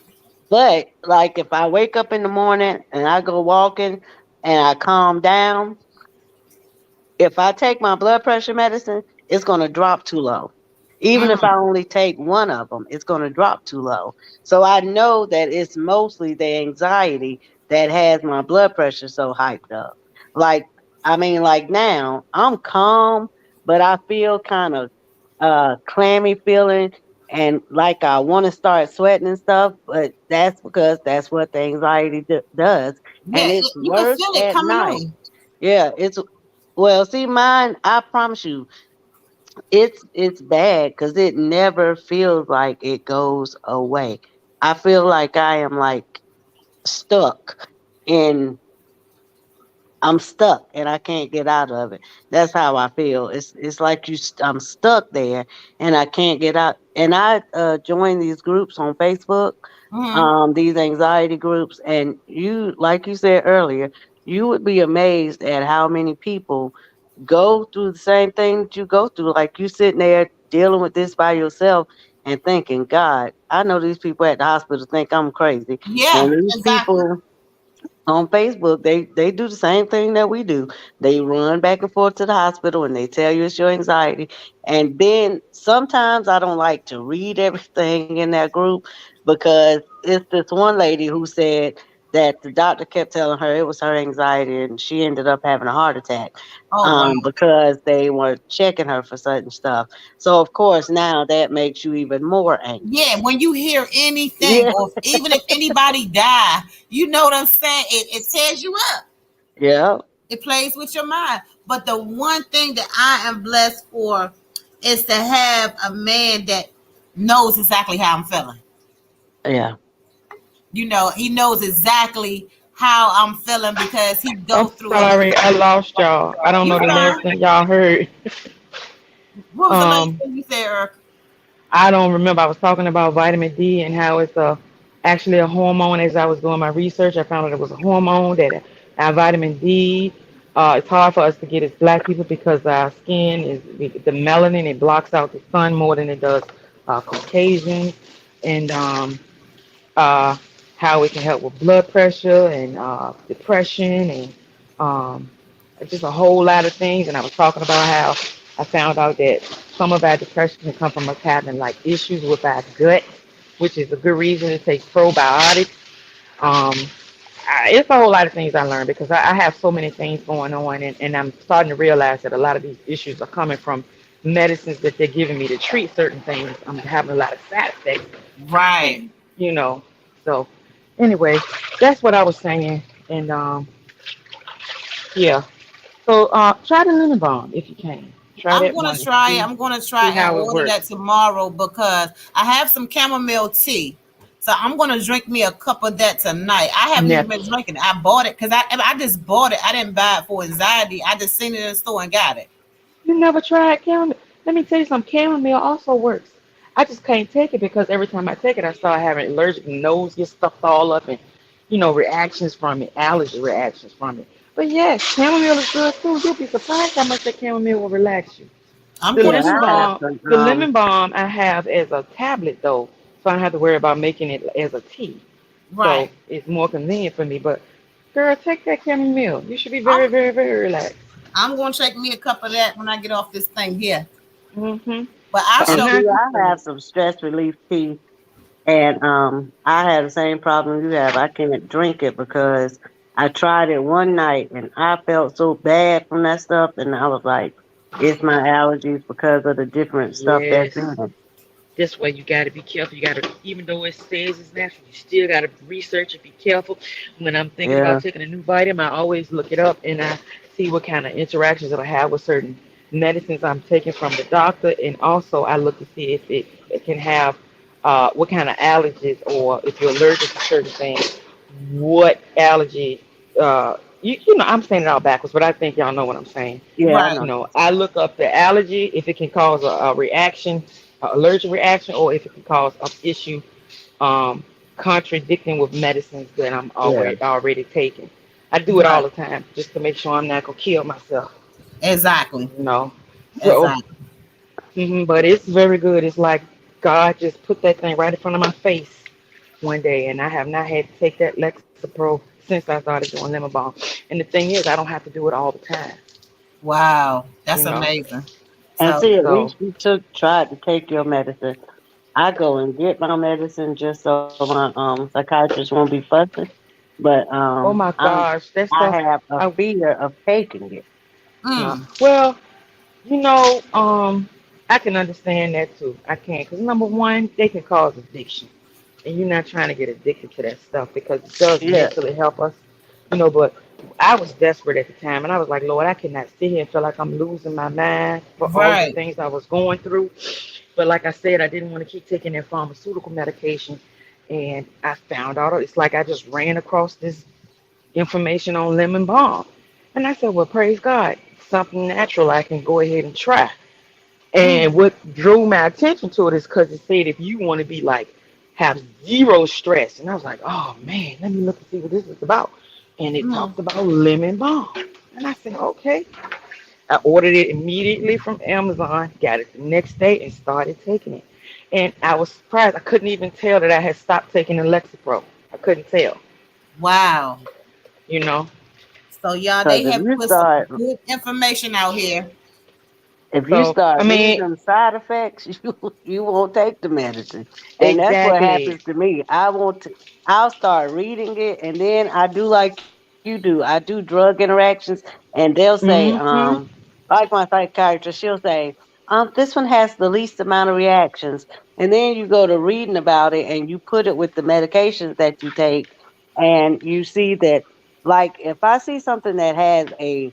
but like if I wake up in the morning and I go walking and I calm down, if I take my blood pressure medicine, it's going to drop too low. Even if I Mm. only take one of them, it's going to drop too low. So I know that it's mostly the anxiety that has my blood pressure so hyped up. Like, I mean, like now I'm calm, but I feel kind of clammy feeling and like I want to start sweating and stuff, but that's because that's what the anxiety does. Yeah, And it's you can worse feel it at coming night. on. Yeah, it's well, see mine, I promise you, it's bad because it never feels like it goes away. I feel like I am like stuck in I'm stuck and I can't get out of it. That's how I feel. It's like I'm stuck there and I can't get out. And I join these groups on Facebook, Hmm. these anxiety groups, and you, like you said earlier, you would be amazed at how many people go through the same thing that you go through. Like you sitting there dealing with this by yourself and thinking, God, I know these people at the hospital think I'm crazy, Yeah, and these exactly. people on Facebook, they do the same thing that we do. They run back and forth to the hospital and they tell you it's your anxiety. And then sometimes I don't like to read everything in that group because it's this one lady who said that the doctor kept telling her it was her anxiety and she ended up having a heart attack Oh wow. because they were checking her for certain stuff. So of course now that makes you even more anxious. Yeah, when you hear anything, Yeah, or even if anybody die, you know what I'm saying. It tears you up. yeah, It plays with your mind. But the one thing that I am blessed for is to have a man that knows exactly how I'm feeling. yeah. You know, he knows exactly how I'm feeling because he I'm goes through it sorry, I himself. lost y'all. I don't You know the last fine? thing y'all heard. What was the last Um, thing you said, Eric? I don't remember. I was talking about vitamin D and how it's actually a hormone. As I was doing my research, I found out it was a hormone that our vitamin D. It's hard for us to get as black people because our skin is the melanin. It blocks out the sun more than it does Caucasians, and uh, how it can help with blood pressure and depression and um, just a whole lot of things. And I was talking about how I found out that some of our depression can come from us having like issues with our gut, which is a good reason to take probiotics. Um, it's a whole lot of things I learned because I have so many things going on, and I'm starting to realize that a lot of these issues are coming from medicines that they're giving me to treat certain things. I'm having a lot of side effects, Right. and so anyway, that's what I was saying, and yeah. So try the lemon balm if you can. Try I'm that gonna one and try it. see I'm gonna see try and how it order works. that tomorrow because I have some chamomile tea. So I'm gonna drink me a cup of that tonight. I haven't even Yes. been drinking it. I bought it because I just bought it. I didn't buy it for anxiety. I just seen it in the store and got it. You never tried chamomile? Let me tell you something. Chamomile also works. I just can't take it because every time I take it, I start having allergic nose get stuffed all up and reactions from it, allergy reactions from it. But yes, chamomile is good too. You'll be surprised how much that chamomile will relax you. I'm The Yeah, gonna lemon try I it. have balm, some the lemon balm I have as a tablet though, so I don't have to worry about making it as a tea. So Right. it's more convenient for me. But girl, take that chamomile. You should be very, I'm very, very relaxed. I'm gonna take me a cup of that when I get off this thing here. Mhm. But I But and I'm show see, not. I have some stress relief tea, and I had the same problem you have. I can't drink it because I tried it one night and I felt so bad from that stuff, and I was like, it's my allergies because of the different stuff that's Yes. in it. This way you got to be careful. You got to, even though it says it's natural, you still got to research and be careful. When I'm thinking about Yeah, taking a new vitamin, I always look it up and I see what kind of interactions it'll have with certain medicines I'm taking from the doctor. And also I look to see if it can have what kind of allergies or if you're allergic to certain things, what allergy, I'm saying it all backwards, but I think y'all know what I'm saying. yeah, I right. know. I look up the allergy if it can cause a reaction, allergic reaction, or if it can cause an issue um, contradicting with medicines that I'm Yeah, already taking. I do it all Right. the time just to make sure I'm not gonna kill myself. Exactly. You know. So, Exactly. but it's very good. It's like God just put that thing right in front of my face one day, and I have not had to take that Lexapro since I started doing lemon balm. And the thing is, I don't have to do it all the time. Wow. You That's know. amazing. and So see, at So least you tried to take your medicine. I go and get my medicine just so my psychiatrist won't be fussing. But oh my gosh, that I stuff. have a I fear of taking it. mm, well, I can understand that too. I can, because number one, they can cause addiction, and you're not trying to get addicted to that stuff because it does Yeah, mentally help us. But I was desperate at the time, and I was like, Lord, I cannot sit here and feel like I'm losing my mind for all the Right. things I was going through. But like I said, I didn't want to keep taking that pharmaceutical medication. And I found out it's like I just ran across this information on lemon balm. And I said, well, praise God, something natural I can go ahead and try. And Mm, what drew my attention to it is because it said if you want to be like have zero stress, and I was like, oh man, let me look and see what this is about. And it mm. talked about lemon balm, and I said, okay. I ordered it immediately from Amazon, got it the next day, and started taking it. And I was surprised. I couldn't even tell that I had stopped taking the Lexapro. I couldn't tell, Wow. you know. So y'all, Because they have put some good information out here. if you So I start reading mean, them side effects, you won't take the medicine, and that's what exactly. happens to me. I'll start reading it, and then I do like you do. I do drug interactions, and they'll say, Hmm. like my psychiatrist, she'll say, this one has the least amount of reactions, and then you go to reading about it, and you put it with the medications that you take, and you see that, like, if I see something that has a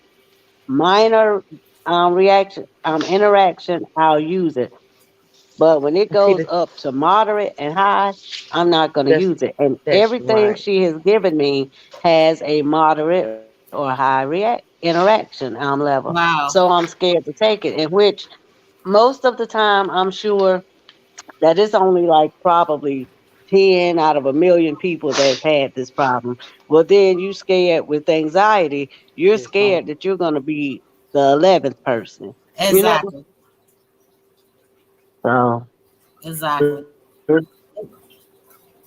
minor interaction, I'll use it. But when it See, goes up to moderate and high, I'm not going to that's use it. And that's everything right. she has given me has a moderate or high interaction level. So Wow. I'm scared to take it. In which most of the time, I'm sure that it's only like probably 10 out of a million people that's had this problem. Well, then you scared with anxiety, you're It's going. scared that you're going to be the 11th person, you know? Exactly. So Exactly.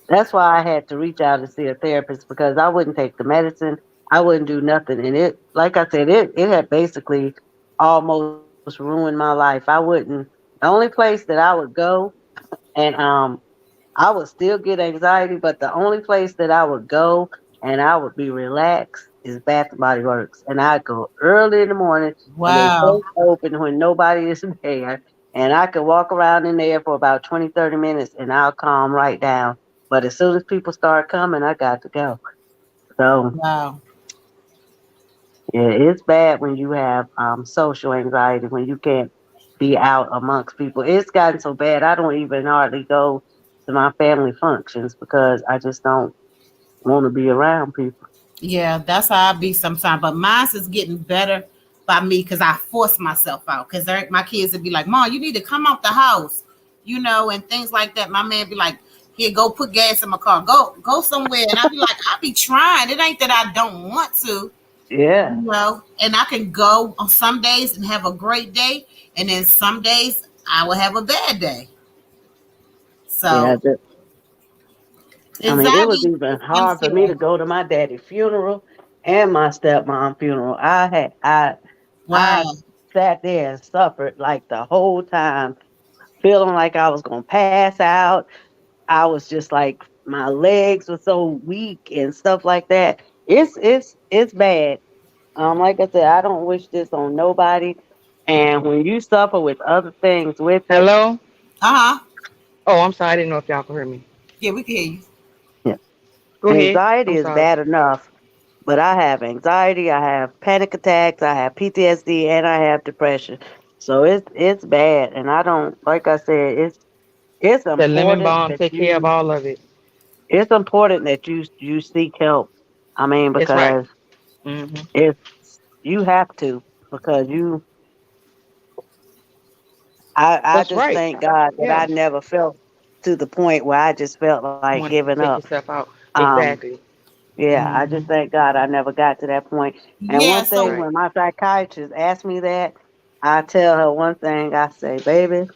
that's why I had to reach out and see a therapist because I wouldn't take the medicine. I wouldn't do nothing. And it, like I said, it had basically almost ruined my life. I wouldn't, the only place that I would go and I would still get anxiety, but the only place that I would go and I would be relaxed is Bath and Body Works. And I'd go early in the morning when they Wow. first open, when nobody is there. And I could walk around in there for about 20, 30 minutes and I'll calm right down. But as soon as people start coming, I got to go. So Wow. yeah, it's bad when you have social anxiety, when you can't be out amongst people. It's gotten so bad, I don't even hardly go to my family functions because I just don't want to be around people. Yeah, that's how I be sometimes. But mine's is getting better by me because I force myself out. Because my kids would be like, Mom, you need to come out the house, and things like that. My man be like, here, go put gas in my car. Go somewhere. And I be like, I be trying. It ain't that I don't want to, Yeah, and I can go on some days and have a great day. And then some days I will have a bad day. yeah. So I mean, it was anxiety even is hard for me to unfair. go to my daddy's funeral and my stepmom funeral. I Wow. sat there and suffered like the whole time, feeling like I was gonna pass out. I was just like my legs were so weak and stuff like that. It's bad. Like I said, I don't wish this on nobody. And when you suffer with other things with it, Hello. Uh-huh. Oh, I'm sorry. I didn't know if y'all could hear me. Yeah, we can hear you. yeah, Go ahead. anxiety I'm is sorry. bad enough. But I have anxiety, I have panic attacks, I have PTSD, and I have depression. So it's bad, and I don't, like I said, it's The lemon important balm that take care of all of it. you seek help. I mean, That's right. because Hmm. if you have to, because I That's just right. thank God that I Yeah. never felt to the point where I just felt like Want giving to take up. yourself out. Um, Exactly. yeah, I just Hmm. thank God I never got to that point. And Yeah, one thing, so Right. when my psychiatrist asked me that, I tell her one thing. I say, baby,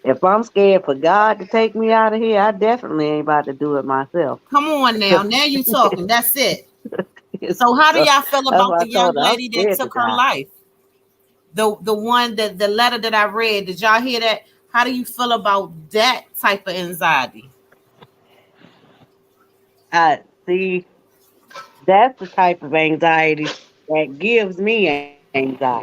if I'm scared for God to take me out of here, I definitely ain't about to do it myself. come on now. Now you talking. That's it. So how do So y'all feel that's about what I the young told her. I'm lady that scared to took her die. life? The one that the letter that I read. Did y'all hear that? How do you feel about that type of anxiety? I see. That's the type of anxiety that gives me anxiety.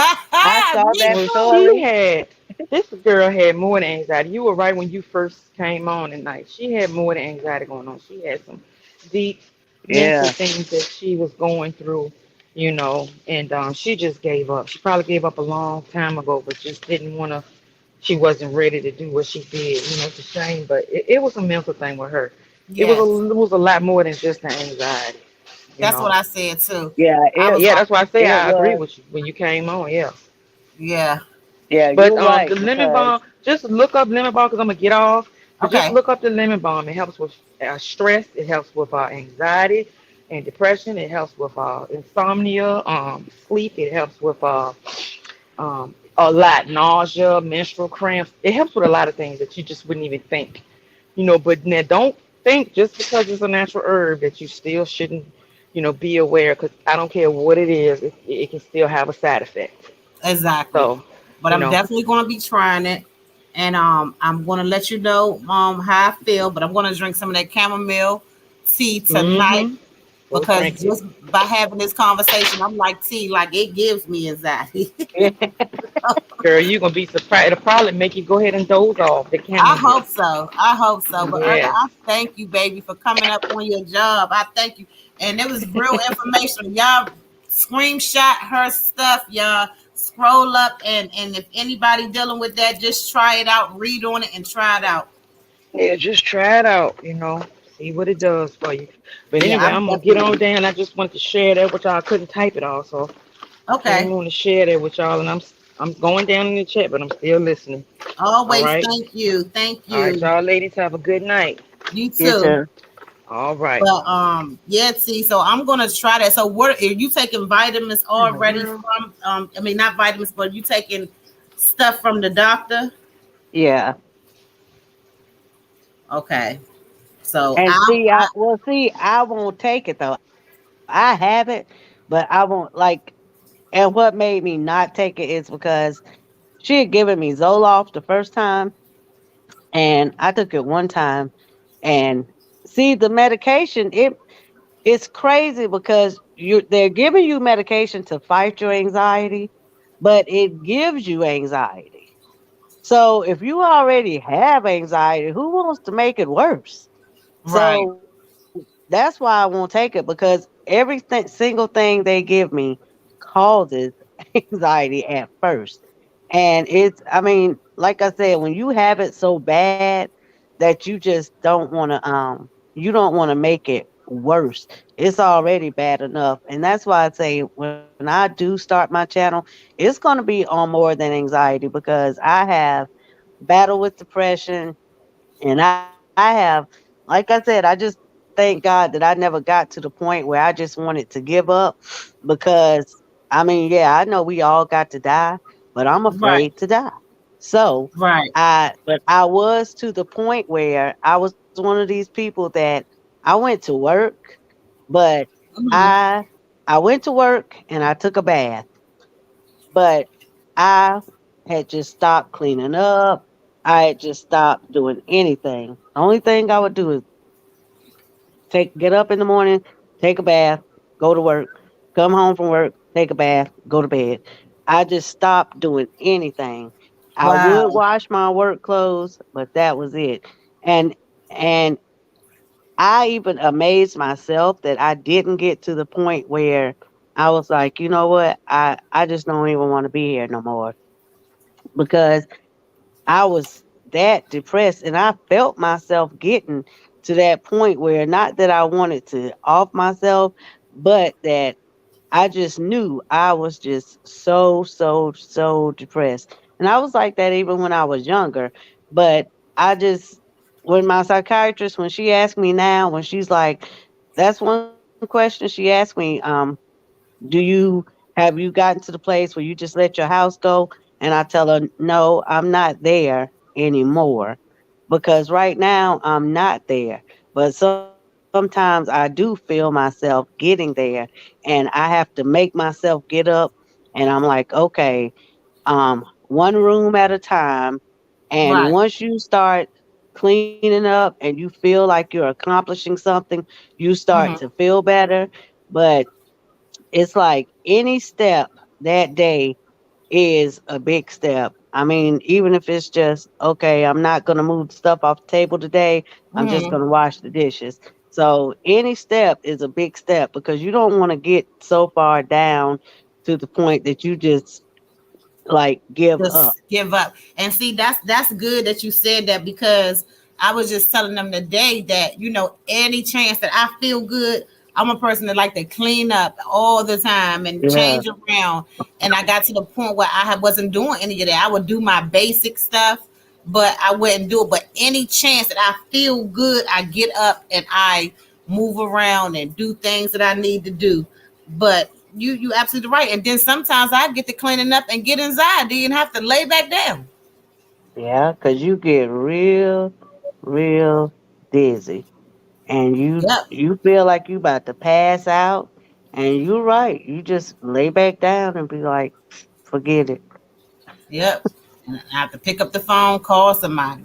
I saw that Me Well, story. too. she had, this girl had more than anxiety. You were right when you first came on tonight. She had more than anxiety going on. She had some deep. mental Yeah. things that she was going through, and she just gave up. She probably gave up a long time ago, but just didn't want to. She wasn't ready to do what she did. It's a shame, but it was a mental thing with her. Yes, It was a lot more than just the anxiety. You that's what know. I said too. Yeah. I was Yeah, like, that's why I say It I agree was. with you when you came on. Yeah. yeah, Yeah, But you're the right lemon because balm, just look up lemon balm because I'm gonna get off. But just okay, look up the lemon balm. It helps with stress. It helps with anxiety and depression. It helps with insomnia, sleep. It helps with a lot nausea, menstrual cramps. It helps with a lot of things that you just wouldn't even think. But now don't think just because it's a natural herb that you still shouldn't, be aware because I don't care what it is, it can still have a side effect. exactly. So, But you I'm know. definitely going to be trying it, and I'm going to let you know how I feel. But I'm going to drink some of that chamomile tea tonight Mm-hmm. Go because drink it. just by having this conversation, I'm like tea, like it gives me anxiety. Girl, you're gonna be surprised. It'll probably make you go ahead and doze off the I chamomile. hope so. I hope so. But Yeah. I thank you, baby, for coming up on your job. I thank you. And it was real information. Y'all screenshot her stuff. Y'all scroll up and if anybody dealing with that, just try it out, read on it and try it out. Yeah, just try it out, see what it does for you. But Yeah, anyway, I'm I'm gonna get on definitely down. I just wanted to share that with y'all. I couldn't type it all, so I came okay. on to share that with y'all, and I'm going down in the chat, but I'm still listening. All Always right. thank you. Thank All right, you. y'all ladies have a good night. You you too. too. All right. But yeah, see, so I'm gonna try that. So what are you taking vitamins What in the already world? from I mean not vitamins, but you taking stuff from the doctor? Yeah. Okay. So And I'm see, I won't take it though. I have it, but I won't and what made me not take it is because she had given me Zoloft the first time and I took it one time and see the medication, it's crazy because they're giving you medication to fight your anxiety, but it gives you anxiety. So if you already have anxiety, who wants to make it worse? right. So that's why I won't take it because every single thing they give me causes anxiety at first. And I mean, like I said, when you have it so bad that you just you don't want to make it worse. It's already bad enough. And that's why I say when I do start my channel, it's going to be on more than anxiety because I have battled with depression and I have, like I said, I just thank God that I never got to the point where I just wanted to give up because, I mean, yeah, I know we all got to die, but I'm Right. afraid to die. So Right. but I was to the point where I was one of these people that I went to work, but Mhm. I I went to work and I took a bath, but I had just stopped cleaning up. I had just stopped doing anything. The only thing I would do is get up in the morning, take a bath, go to work, come home from work, take a bath, go to bed. I just stopped doing anything. I would Wow. wash my work clothes, but that was it. And I even amazed myself that I didn't get to the point where I was like, you know what? I just don't even want to be here no more because I was that depressed and I felt myself getting to that point where not that I wanted to off myself, but that I just knew I was just so depressed. And I was like that even when I was younger. But I just, when my psychiatrist, when she asked me now, when she's like, that's one question she asked me, do have you gotten to the place where you just let your house go? And I tell her, no, I'm not there anymore because right now I'm not there. But sometimes I do feel myself getting there and I have to make myself get up and I'm like, okay, one room at a time. And Right. once you start cleaning up and you feel like you're accomplishing something, you start to Mhm. feel better. But it's like any step that day is a big step. I mean, even if it's just, okay, I'm not going to move the stuff off the table today, I'm just Mhm. going to wash the dishes. So any step is a big step because you don't want to get so far down to the point that you just like give up. Just give up. And see, that's good that you said that, because I was just telling them today that, any chance that I feel good, I'm a person that like to clean up all the time and Yeah. change around. And I got to the point where wasn't doing any of that. I would do my basic stuff, but I wouldn't do it. But any chance that I feel good, I get up and I move around and do things that I need to do. But you absolutely right. And then sometimes I get to cleaning up and get anxiety and have to lay back down. Yeah, because you get real, real dizzy. And Yep. you feel like you about to pass out. And you're right. You just lay back down and be like, forget it. Yep. And I have to pick up the phone, call somebody.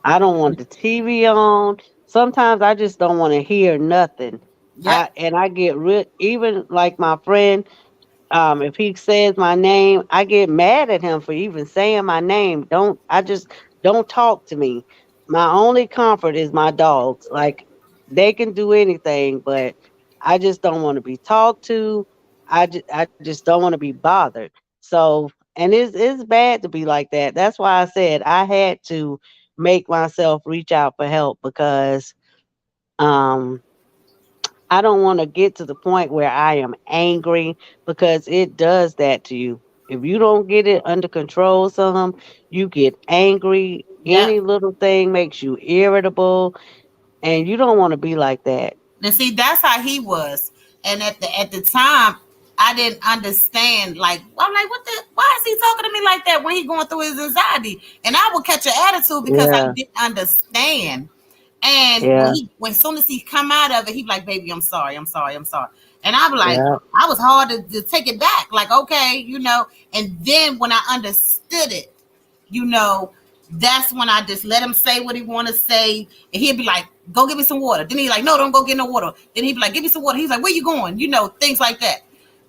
I don't want the TV on. Sometimes I just don't want to hear nothing. Yep. I get real, even like my friend, if he says my name, I get mad at him for even saying my name. Don't talk to me. My only comfort is my dogs. Like they can do anything, but I just don't want to be talked to. I just don't want to be bothered. So, and it's bad to be like that. That's why I said I had to make myself reach out for help because um I don't want to get to the point where I am angry because it does that to you. If you don't get it under control, you get angry. Yep. Any little thing makes you irritable, and you don't want to be like that. And see, that's how he was. And at the time, I didn't understand. Like, I'm like, what the? Why is he talking to me like that when he going through his anxiety? And I would catch an attitude because I Yeah, didn't understand. And yeah, when soon as he come out of it, he be like, "Baby, I'm sorry, I'm sorry, I'm sorry." And I be like, yeah. I was hard to take it back. Like, okay, And then when I understood it, you know, that's when I just let him say what he want to say, and he'd be like, "Go get me some water." Then he's like, "No, don't go get no water." Then he'd be like, "Give me some water." He's like, "Where you going?" Things like that.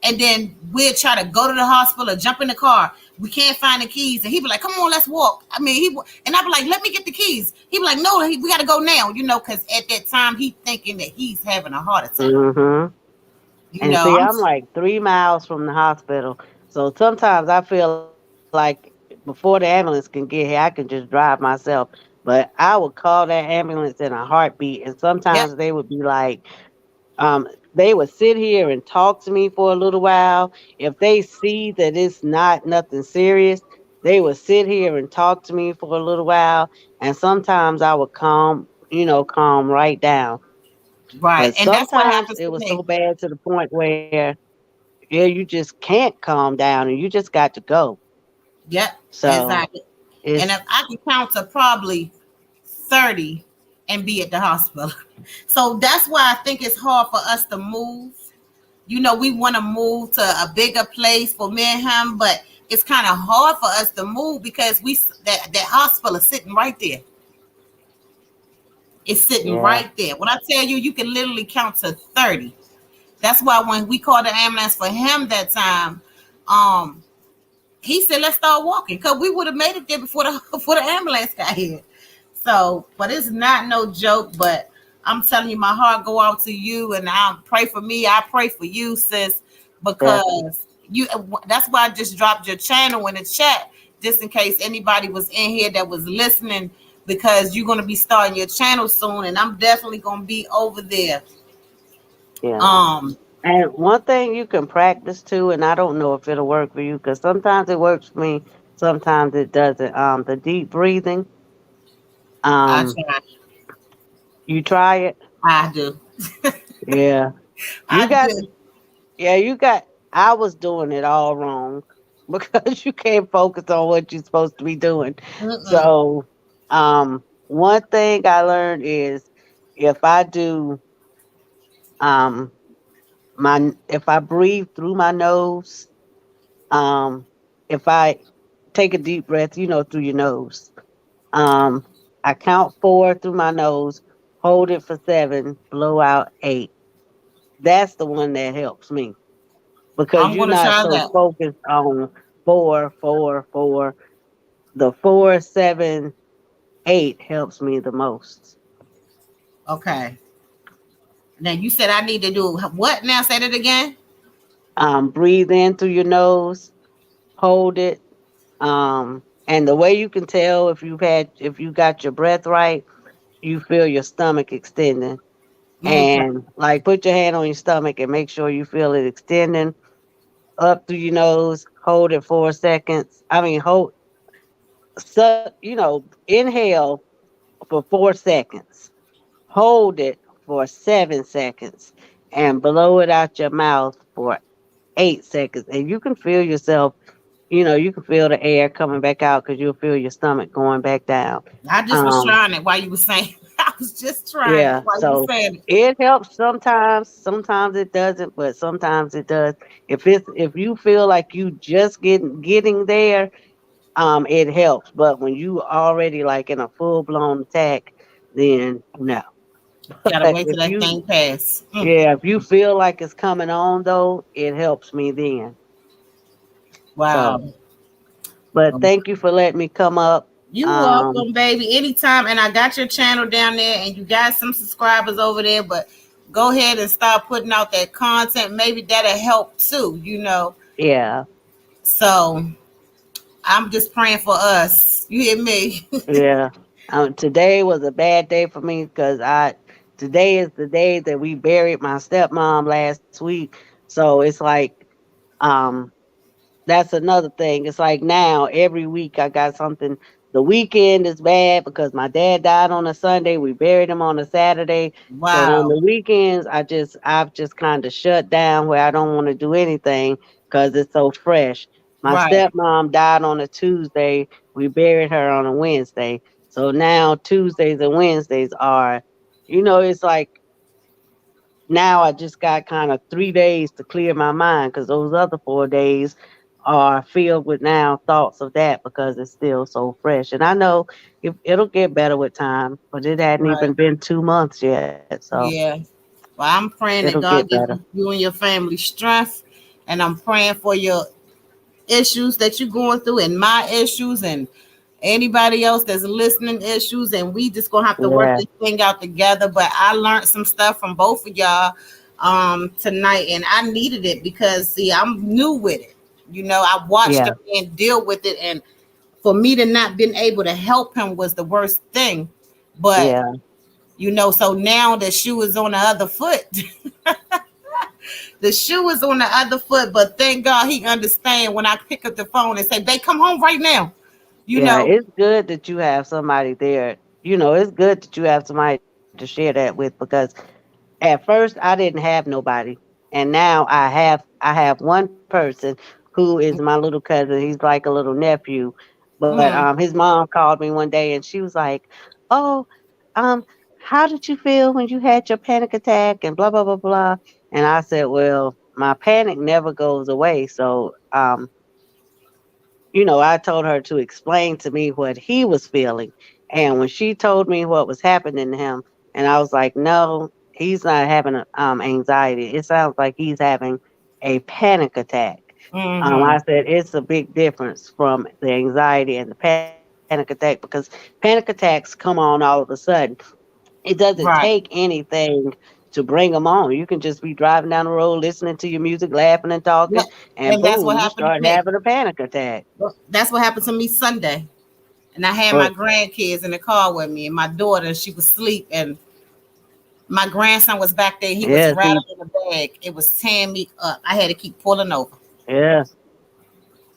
And then we'd try to go to the hospital or jump in the car. We can't find the keys, and he'd be like, "Come on, let's walk." I mean, and I'd be like, "Let me get the keys." He'd be like, "No, we got to go now." Because at that time he thinking that he's having a heart attack. hmm And see, I'm I'm like 3 miles from the hospital, so sometimes I feel like before the ambulance can get here, I can just drive myself. But I would call that ambulance in a heartbeat, and sometimes yep, they would be like, Um, they would sit here and talk to me for a little while. If they see that it's not nothing serious, they would sit here and talk to me for a little while. And sometimes I would calm right down. right. But And that's what sometimes happens it to was so me. bad to the point where, yeah, you just can't calm down and you just got to go. Yep, So exactly. And it's, if I can count to probably 30 and be at the hospital. So that's why I think it's hard for us to move. We want to move to a bigger place for me and him, but it's kind of hard for us to move because that hospital is sitting right there. It's sitting yeah, right there. When I tell you, you can literally count to 30. That's why when we called the ambulance for him that time, um, he said, "Let's start walking," because we would have made it there before the before the ambulance got here. So, but it's not no joke. But I'm telling you, my heart go out to you, and I pray for me. I pray for you, sis, definitely. because you. That's why I just dropped your channel in the chat, just in case anybody was in here that was listening, because you're gonna be starting your channel soon, and I'm definitely gonna be over there. Yeah. Um, And one thing you can practice too, and I don't know if it'll work for you because sometimes it works for me, sometimes it doesn't. The deep breathing. I Um, try. you try it. I do. Yeah, you I got. do. Yeah, you got. I was doing it all wrong because you can't focus on what you're supposed to be doing. Mm-mm. So, one thing I learned is if I do um if I breathe through my nose, um, if I take a deep breath, through your nose. Um, I count 4 through my nose, hold it for 7, blow out 8. That's the one that helps me because I'm you're gonna not try so that. focused on 4, 4, 4. The 4, 7, 8 helps me the most. Okay. Now you said I need to do what now? Say that again. Breathe in through your nose, hold it. And the way you can tell if you got your breath right, you feel your stomach extending. Okay. And like put your hand on your stomach and make sure you feel it extending up through your nose, hold it 4 seconds. I mean hold so inhale for 4 seconds, hold it for 7 seconds, and blow it out your mouth for 8 seconds. And you can feel yourself, you can feel the air coming back out because you'll feel your stomach going back down. I just was Um, trying it while you were saying. I was just trying it yeah, while you were so saying it. it helps sometimes, sometimes it doesn't, but sometimes it does. If you feel like you just getting there, it helps. But when you already like in a full blown attack, then no. Gotta But wait till that thing pass. if you feel like it's coming on though, it helps me then. So, Wow. but Um, thank you for letting me come up. You Um, welcome, baby. Anytime. And I got your channel down there and you got some subscribers over there, but go ahead and start putting out that content. Maybe that'll help too. yeah, So I'm just praying for us. You hear me? yeah. Today was a bad day for me because today is the day that we buried my stepmom last week. So it's like, um, that's another thing. It's like now every week I got something. The weekend is bad because my dad died on a Sunday. We buried him on a Saturday. So on Wow. the weekends, I've just kind of shut down where I don't want to do anything because it's so fresh. My Right. stepmom died on a Tuesday. We buried her on a Wednesday. So now Tuesdays and Wednesdays are, it's like now I just got kind of 3 days to clear my mind because those other 4 days are filled with now thoughts of that because it's still so fresh. And I know it'll get better with time, but it hadn't Right. even been 2 months yet. So Yeah. Well, I'm praying it'll that get God give better. you and your family strength. And I'm praying for your issues that you're going through and my issues and anybody else that's listening issues. And we just gonna have to work Yeah, this thing out together. But I learned some stuff from both of y'all tonight and I needed it because see, I'm new with it. I watched yeah, the man deal with it and for me to not been able to help him was the worst thing. But yeah, so now the shoe is on the other foot. The shoe is on the other foot, but thank God he understand when I pick up the phone and say, "Babe, come home right now." You yeah. know, It's good that you have somebody there. It's good that you have somebody to share that with because at first I didn't have nobody, and now I have one person who is my little cousin. He's like a little nephew, but mm, his mom called me one day and she was like, "Oh, um, how did you feel when you had your panic attack and blah blah blah blah?" And I said, "Well, my panic never goes away, so I told her to explain to me what he was feeling. And when she told me what was happening to him, and I was like, no, he's not having anxiety. It sounds like he's having a panic attack. mm-hmm, I said it's a big difference from the anxiety and the panic attack because panic attacks come on all of a sudden. It doesn't take right, anything to bring them on. You can just be driving down the road, listening to your music, laughing and talking, yep. and And that's boom, what you happened to start me. having a panic attack. That's what happened to me Sunday. And I had my But grandkids in the car with me, and my daughter, she was asleep, and my grandson was back there. He was yeah, see, rattling the bag. It was tearing me up. I had to keep pulling over. yeah,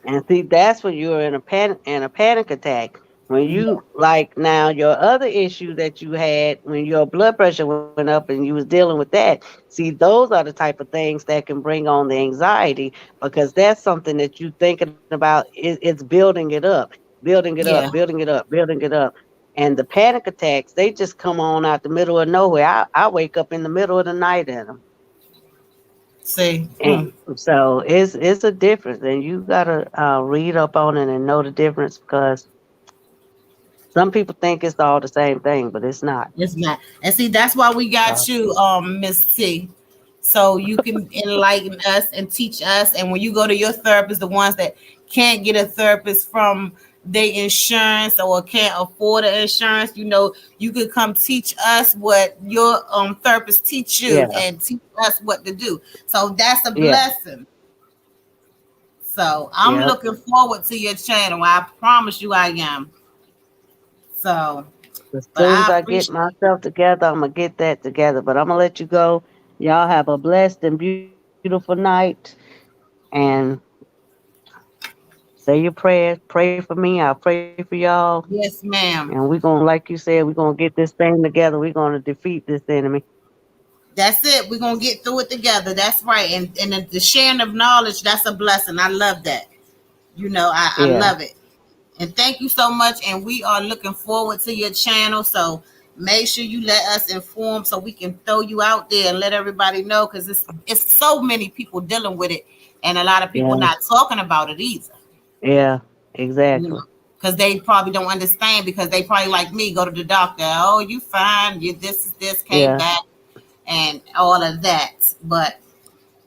and see, that's when you're in a panic attack. When Yeah, you like now your other issue that you had when your blood pressure went up and you was dealing with that. See, those are the type of things that can bring on the anxiety because that's something that you thinking about. It's building it up, building it up, yeah. building it up, building it up. And the panic attacks, they just come on out the middle of nowhere. I wake up in the middle of the night in them. See, And so it's a difference, and you gotta read up on it and know the difference because some people think it's all the same thing, but it's not. it's not. And see, that's why we got So, you, Miss T, so you can enlighten us and teach us. And when you go to your therapist, the ones that can't get a therapist from they insurance or can't afford the insurance, you could come teach us what your therapist teach you Yeah. and teach us what to do. So that's a Yeah. blessing. So I'm Yep. looking forward to your channel. I promise you I am. So, As but soon as I I get appreciate myself together, I'm gonna get that together. But I'm gonna let you go. Y'all have a blessed and beautiful night. And say your prayers. Pray for me. I'll pray for y'all. yes, And ma'am. we're gonna, like you said, we're gonna get this thing together. We're gonna defeat this enemy. That's it. We're gonna get through it together. That's right. And the sharing of knowledge, that's a blessing. I love that. I Yeah. love it. And thank you so much. And we are looking forward to your channel. So make sure you let us inform so we can throw you out there and let everybody know, because it's so many people dealing with it and a lot of people Yeah. not talking about it either. Yeah. You know, Exactly. because they probably don't understand, because they probably like me go to the doctor. Oh, you fine. You this came Yeah. back and all of that. But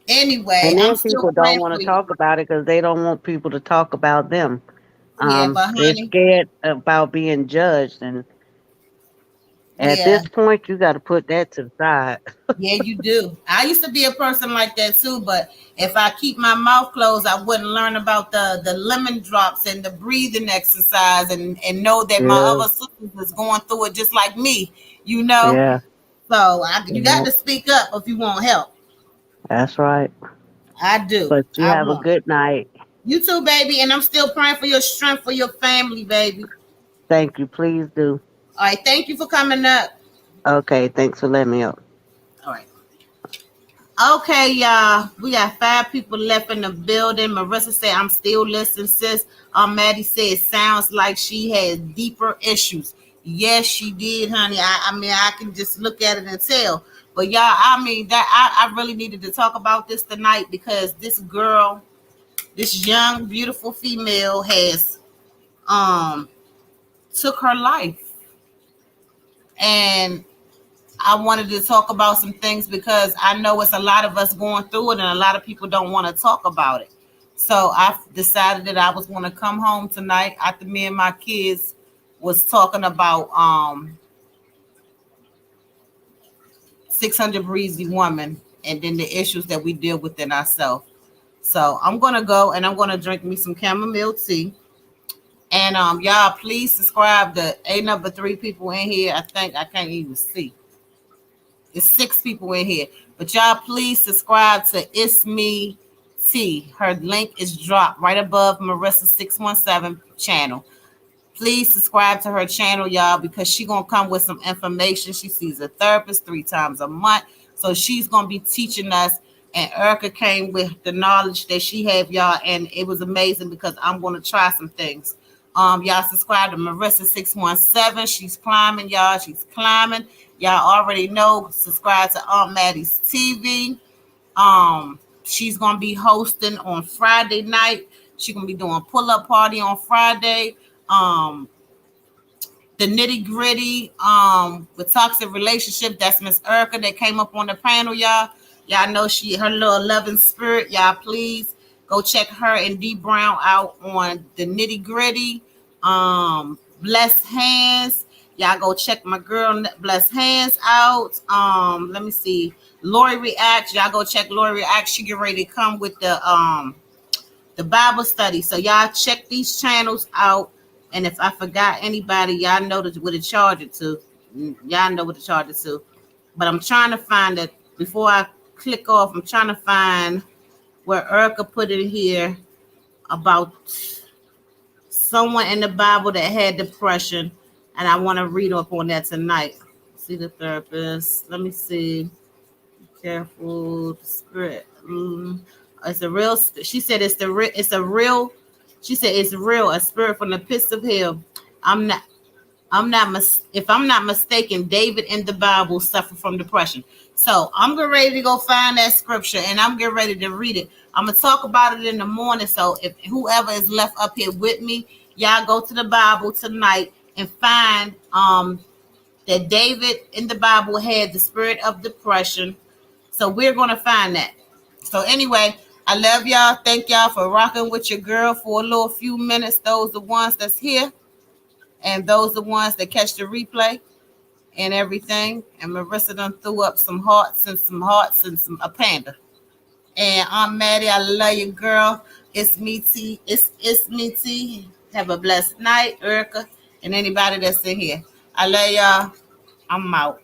anyway, And I'm then still people don't praying want for to you. talk about it because they don't want people to talk about them. Yeah, but They're honey, scared about being judged, and at yeah. this point, you got to put that to the side. Yeah, you do. I used to be a person like that too, but if I keep my mouth closed, I wouldn't learn about the lemon drops and the breathing exercise, and know that my Yeah. other sisters is going through it just like me, you know. Yeah. So you got Yeah. to speak up if you want help. That's right. I do. But you I have a want. good night. You too, baby, and I'm still praying for your strength for your family, baby. Thank you. Please do. All right, thank you for coming up. Okay. Thanks for letting me up. All right. Okay, y'all. We got 5 people left in the building. Marissa said, I'm still listening, sis. Maddie said, it sounds like she has deeper issues. Yes, she did, honey. I mean, I can just look at it and tell. But y'all, I mean, that I really needed to talk about this tonight, because this girl, this young, beautiful female has um took her life. And I wanted to talk about some things, because I know it's a lot of us going through it and a lot of people don't want to talk about it. So I decided that I was going to come home tonight after me and my kids was talking about 600 Breezy Woman, and then the issues that we deal with in ourselves. So I'm going to go and I'm going to drink me some chamomile tea. And y'all, please subscribe to a number 3 people in here. I think I can't even see. It's 6 people in here. But y'all, please subscribe to It's Me T. Her link is dropped right above Marissa 617 channel. Please subscribe to her channel, y'all, because she's going to come with some information. She sees a therapist 3 times a month. So she's going to be teaching us. And Erica came with the knowledge that she have, y'all. And it was amazing, because I'm going to try some things. Y'all subscribe to Marissa 617. She's climbing, y'all. She's climbing. Y'all already know. Subscribe to Aunt Maddie's TV. She's gonna be hosting on Friday night. She's gonna be doing pull-up party on Friday. Um, the nitty gritty with toxic relationship. That's Miss Erica that came up on the panel, y'all. Y'all know her little loving spirit. Y'all please go check her and D Brown out on the nitty gritty. Blessed Hands. Y'all go check my girl Blessed Hands out. Let me see. Lori Reacts. Y'all go check Lori Reacts. She get ready to come with the Bible study. So y'all check these channels out. And if I forgot anybody, y'all know what to charge it to. Y'all know what to charge it to. But I'm trying to find it before I click off. I'm trying to find where Erica put it here about someone in the Bible that had depression. And I want to read up on that tonight. See the therapist. Let me see. Careful. The spirit. It's a real. She said it's the. It's a real. She said it's real. A spirit from the pits of hell. I'm not. If I'm not mistaken, David in the Bible suffered from depression. So I'm getting ready to go find that scripture and I'm getting ready to read it. I'm gonna talk about it in the morning. So if whoever is left up here with me, y'all go to the Bible tonight and find that David in the Bible had the spirit of depression. So we're gonna find that. So anyway, I love y'all. Thank y'all for rocking with your girl for a little few minutes. Those the ones that's here, and those the ones that catch the replay and everything. And Marissa done threw up some hearts and some a panda. And I'm Maddie. I love you, girl. It's me, T. It's me, T. Have a blessed night, Erica, and anybody that's in here. I love y'all. I'm out.